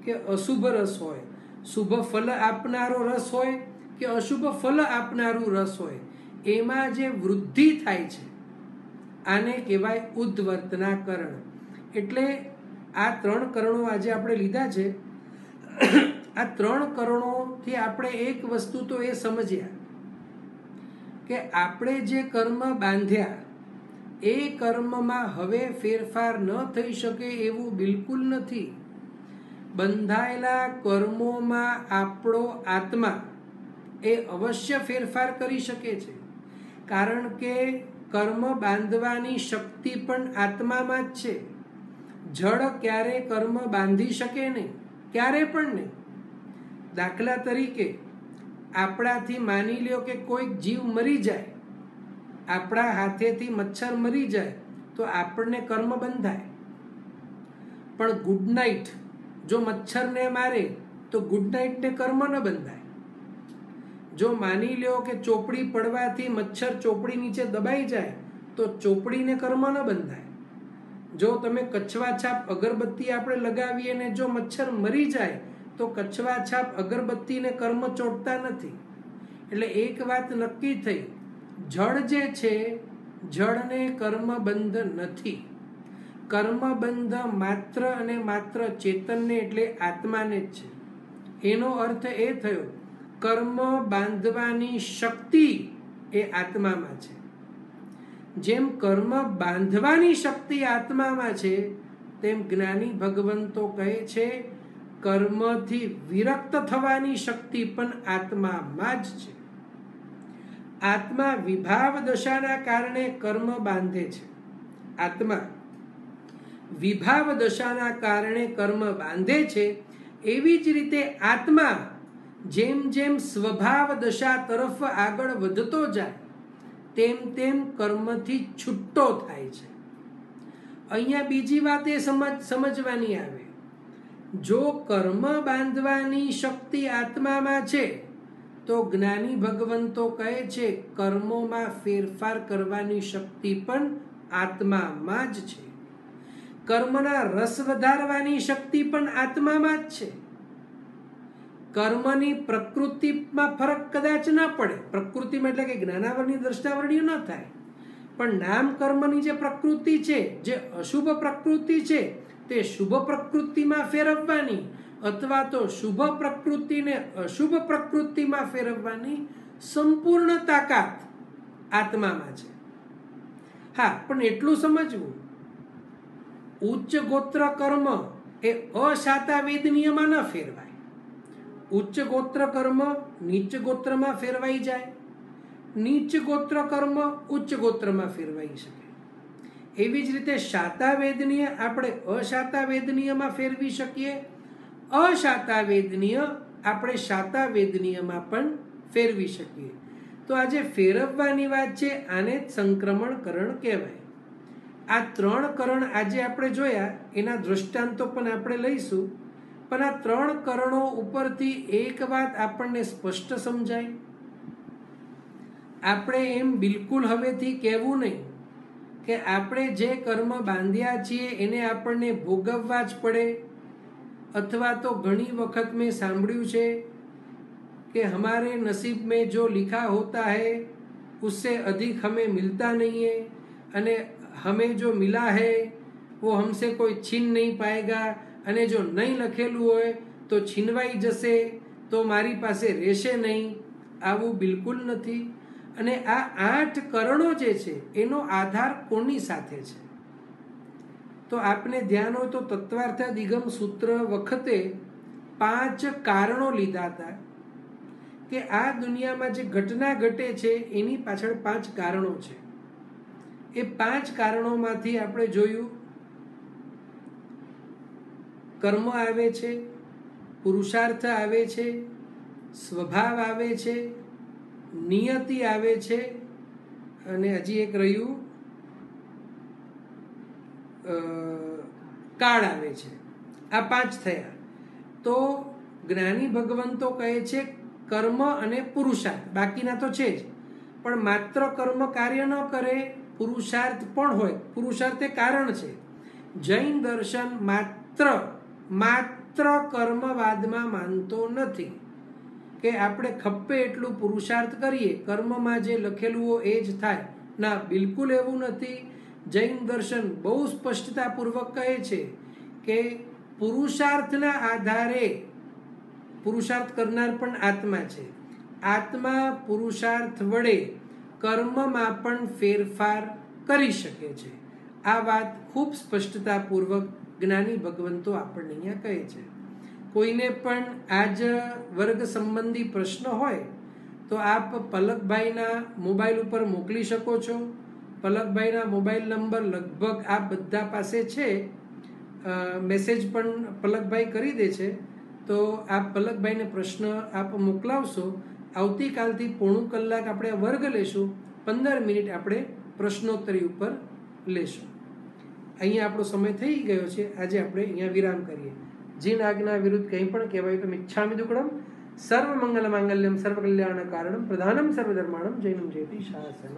કે અશુભ રસ હોય, શુભ ફલ આપનારો રસ હોય કે અશુભ ફલ આપનારું રસ હોય, એમાં જે વૃદ્ધિ થાય છે આને કહેવાય ઉદ્વર્તનાકરણ. એટલે આ 3 કરણો આજે આપણે લીધા છે. આ 3 કરણોથી આપણે એક વસ્તુ તો એ સમજ્યા કે આપણે જે કર્મ બાંધ્યા એ કર્મમાં હવે ફેરફાર ન થઈ શકે એવું બિલકુલ નથી. બંધાયેલા કર્મોમાં આપણો આત્મા એ અવશ્ય ફેરફાર કરી શકે છે, કારણ કે કર્મ બાંધવાની શક્તિ પણ આત્મામાં જ છે. જળ ક્યારે કર્મ બાંધી શકે નહીં, ક્યારે પણ નહીં. દાખલા તરીકે આપણાથી માની લ્યો કે કોઈક જીવ મરી જાય, આપણા હાથેથી મચ્છર મરી જાય તો આપણને કર્મ બંધાય. પણ ગુડ નાઇટ જો મચ્છરને મારે તો ગુડ નાઇટને કર્મ ન બંધાય. જો માની લ્યો કે ચોપડી પડવાથી મચ્છર ચોપડી નીચે દબાઈ જાય તો ચોપડીને કર્મ ન બંધાય. જો તમે કચવા છાપ અગરબત્તી આપણે લગાવીએ ને જો મચ્છર મરી જાય તો કચવા છાપ અગરબત્તીને કર્મ ચોટતા નથી. એટલે એક વાત નક્કી થઈ, જળ જે છે જળને કર્મબંધ નથી. કર્મબંધ માત્ર અને માત્ર ચેતનને એટલે આત્માને જ છે. એનો અર્થ એ થયો કર્મ બાંધવાની શક્તિ એ આત્મામાં છે. જેમ કર્મ બાંધવાની શક્તિ આત્મામાં છે તેમ જ્ઞાની ભગવંતો કહે છે કર્મથી વિરક્ત થવાની શક્તિ પણ આત્મામાં જ છે. આત્મા વિભાવ દશાના કારણે કર્મ બાંધે છે. આત્મા વિભાવ દશાના કારણે કર્મ બાંધે છે. એવી જ રીતે આત્મા જેમ જેમ સ્વભાવ દશા તરફ આગળ વધતો જાય તેમ તેમ કર્મથી છૂટો થાય છે. અહીંયા બીજી વાત એ સમજવાની આવે, જો કર્મ બાંધવાની શક્તિ આત્મામાં છે તો જ્ઞાની ભગવંતો કહે છે કર્મોમાં ફેરફાર કરવાની શક્તિ પણ આત્મામાં જ છે. કર્મના રસ વધારવાની શક્તિ પણ આત્મામાં જ છે. કર્મની પ્રકૃતિમાં ફરક કદાચ ન પડે, પ્રકૃતિમાં એટલે કે જ્ઞાનાવરણી દ્રષ્ટાવરણીય ન થાય, પણ નામ કર્મની જે પ્રકૃતિ છે, જે અશુભ પ્રકૃતિ છે તે શુભ પ્રકૃતિમાં ફેરવવાની અથવા તો શુભ પ્રકૃતિને અશુભ પ્રકૃતિમાં ફેરવવાની સંપૂર્ણ તાકાત આત્મામાં છે. હા, પણ એટલું સમજવું, ઉચ્ચ ગોત્ર કર્મ એ અશાતા વેદનીયમાં ન ફેરવાય. ઉચ્ચ ગોત્ર કર્મ નીચ ગોત્રમાં ફેરવાઈ જાય, નીચ ગોત્ર કર્મ ઉચ્ચ ગોત્રમાં ફેરવાઈ શકે. એવી જ રીતે શાતા વેદનીય આપણે અશાતા વેદનીયમાં ફેરવી શકીએ, અશાતા વેદનીય આપણે શાતા વેદનીયમાં પણ ફેરવી શકીએ. તો આજે ફેરવવાની વાત છે, આને જ સંક્રમણકરણ કહેવાય. આ 3 કરણ આજે આપણે જોયા, એના દૃષ્ટાંતો પણ આપણે લઈશું. પણ આ 3 કરણો ઉપરથી એક વાત આપણને સ્પષ્ટ સમજાય. આપણે એમ બિલકુલ હવેથી કહેવું નહીં કે આપણે જે કર્મ બાંધ્યા છીએ એને આપણને ભોગવવા જ પડે, અથવા તો ઘણી વખત મેં સાંભળ્યું છે कि हमारे नसीब में जो लिखा होता है उससे अधिक हमें मिलता नहीं है, અને हमें जो मिला है वो हमसे कोई छीन नहीं पाएगा, અને જો નહીં લખેલું હોય તો છીનવાઈ જશે, તો મારી પાસે રહેશે નહીં. આવું બિલકુલ નથી. અને આ 8 કરણો જે છે એનો આધાર કોની સાથે છે? તો આપને ધ્યાન હોય તો તત્વાર્થાધિગમ સૂત્ર વખતે 5 કારણો લીધા હતા કે આ દુનિયામાં જે ઘટના ઘટે છે એની પાછળ 5 કારણો છે. એ 5 કારણોમાંથી આપણે જોયું, કર્મ આવે છે, પુરુષાર્થ આવે છે, સ્વભાવ આવે છે, નિયતિ આવે છે, અને હજી એક રહ્યું કાળ આવે છે. આ 5 થયા. તો જ્ઞાની ભગવંતો કહે છે કર્મ અને પુરુષાર્થ, બાકીના તો છે જ, પણ માત્ર કર્મ કાર્ય ન કરે, પુરુષાર્થ પણ હોય. પુરુષાર્થ એ કારણ છે. જૈન દર્શન માત્ર કર્મવાદમાં માનતો નથી કે આપણે ખપ્પે એટલું પુરુષાર્થ કરીએ, કર્મમાં જે લખેલું હોય એ જ થાય. ના, બિલકુલ એવું નથી. જૈન દર્શન બહુ સ્પષ્ટતાપૂર્વક કહે છે કે પુરુષાર્થના આધારે, પુરુષાર્થ કરનાર પણ આત્મા છે, આત્મા પુરુષાર્થ વડે કર્મમાં પણ ફેરફાર કરી શકે છે. આ વાત ખૂબ સ્પષ્ટતાપૂર્વક જ્ઞાની ભગવંતો આપણને અહીંયા કહે છે. કોઈને પણ આજ વર્ગ સંબંધી પ્રશ્ન હોય તો આપ પલકભાઈના મોબાઈલ ઉપર મોકલી શકો છો. પલકભાઈના મોબાઈલ નંબર લગભગ આ બધા પાસે છે, મેસેજ પણ પલકભાઈ કરી દે છે. તો આપ પલકભાઈને પ્રશ્ન આપ મોકલાવશો. આવતીકાલથી પોણું કલાક આપણે વર્ગ લેશું, 15 મિનિટ આપણે પ્રશ્નોત્તરી ઉપર લેશું. અહીંયા આપણો સમય થઈ ગયો છે. આજે આપણે અહીંયા વિરામ કરીએ. જીન આજ્ઞા વિરુદ્ધ કંઈ પણ કહેવાય તો મિચ્છામિ દુક્કડમ. સર્વ મંગલ માંગલ્યમ સર્વ કલ્યાણ કારણમ પ્રધાનમ સર્વધર્માણમ જૈનમ જયતિ શાસનમ.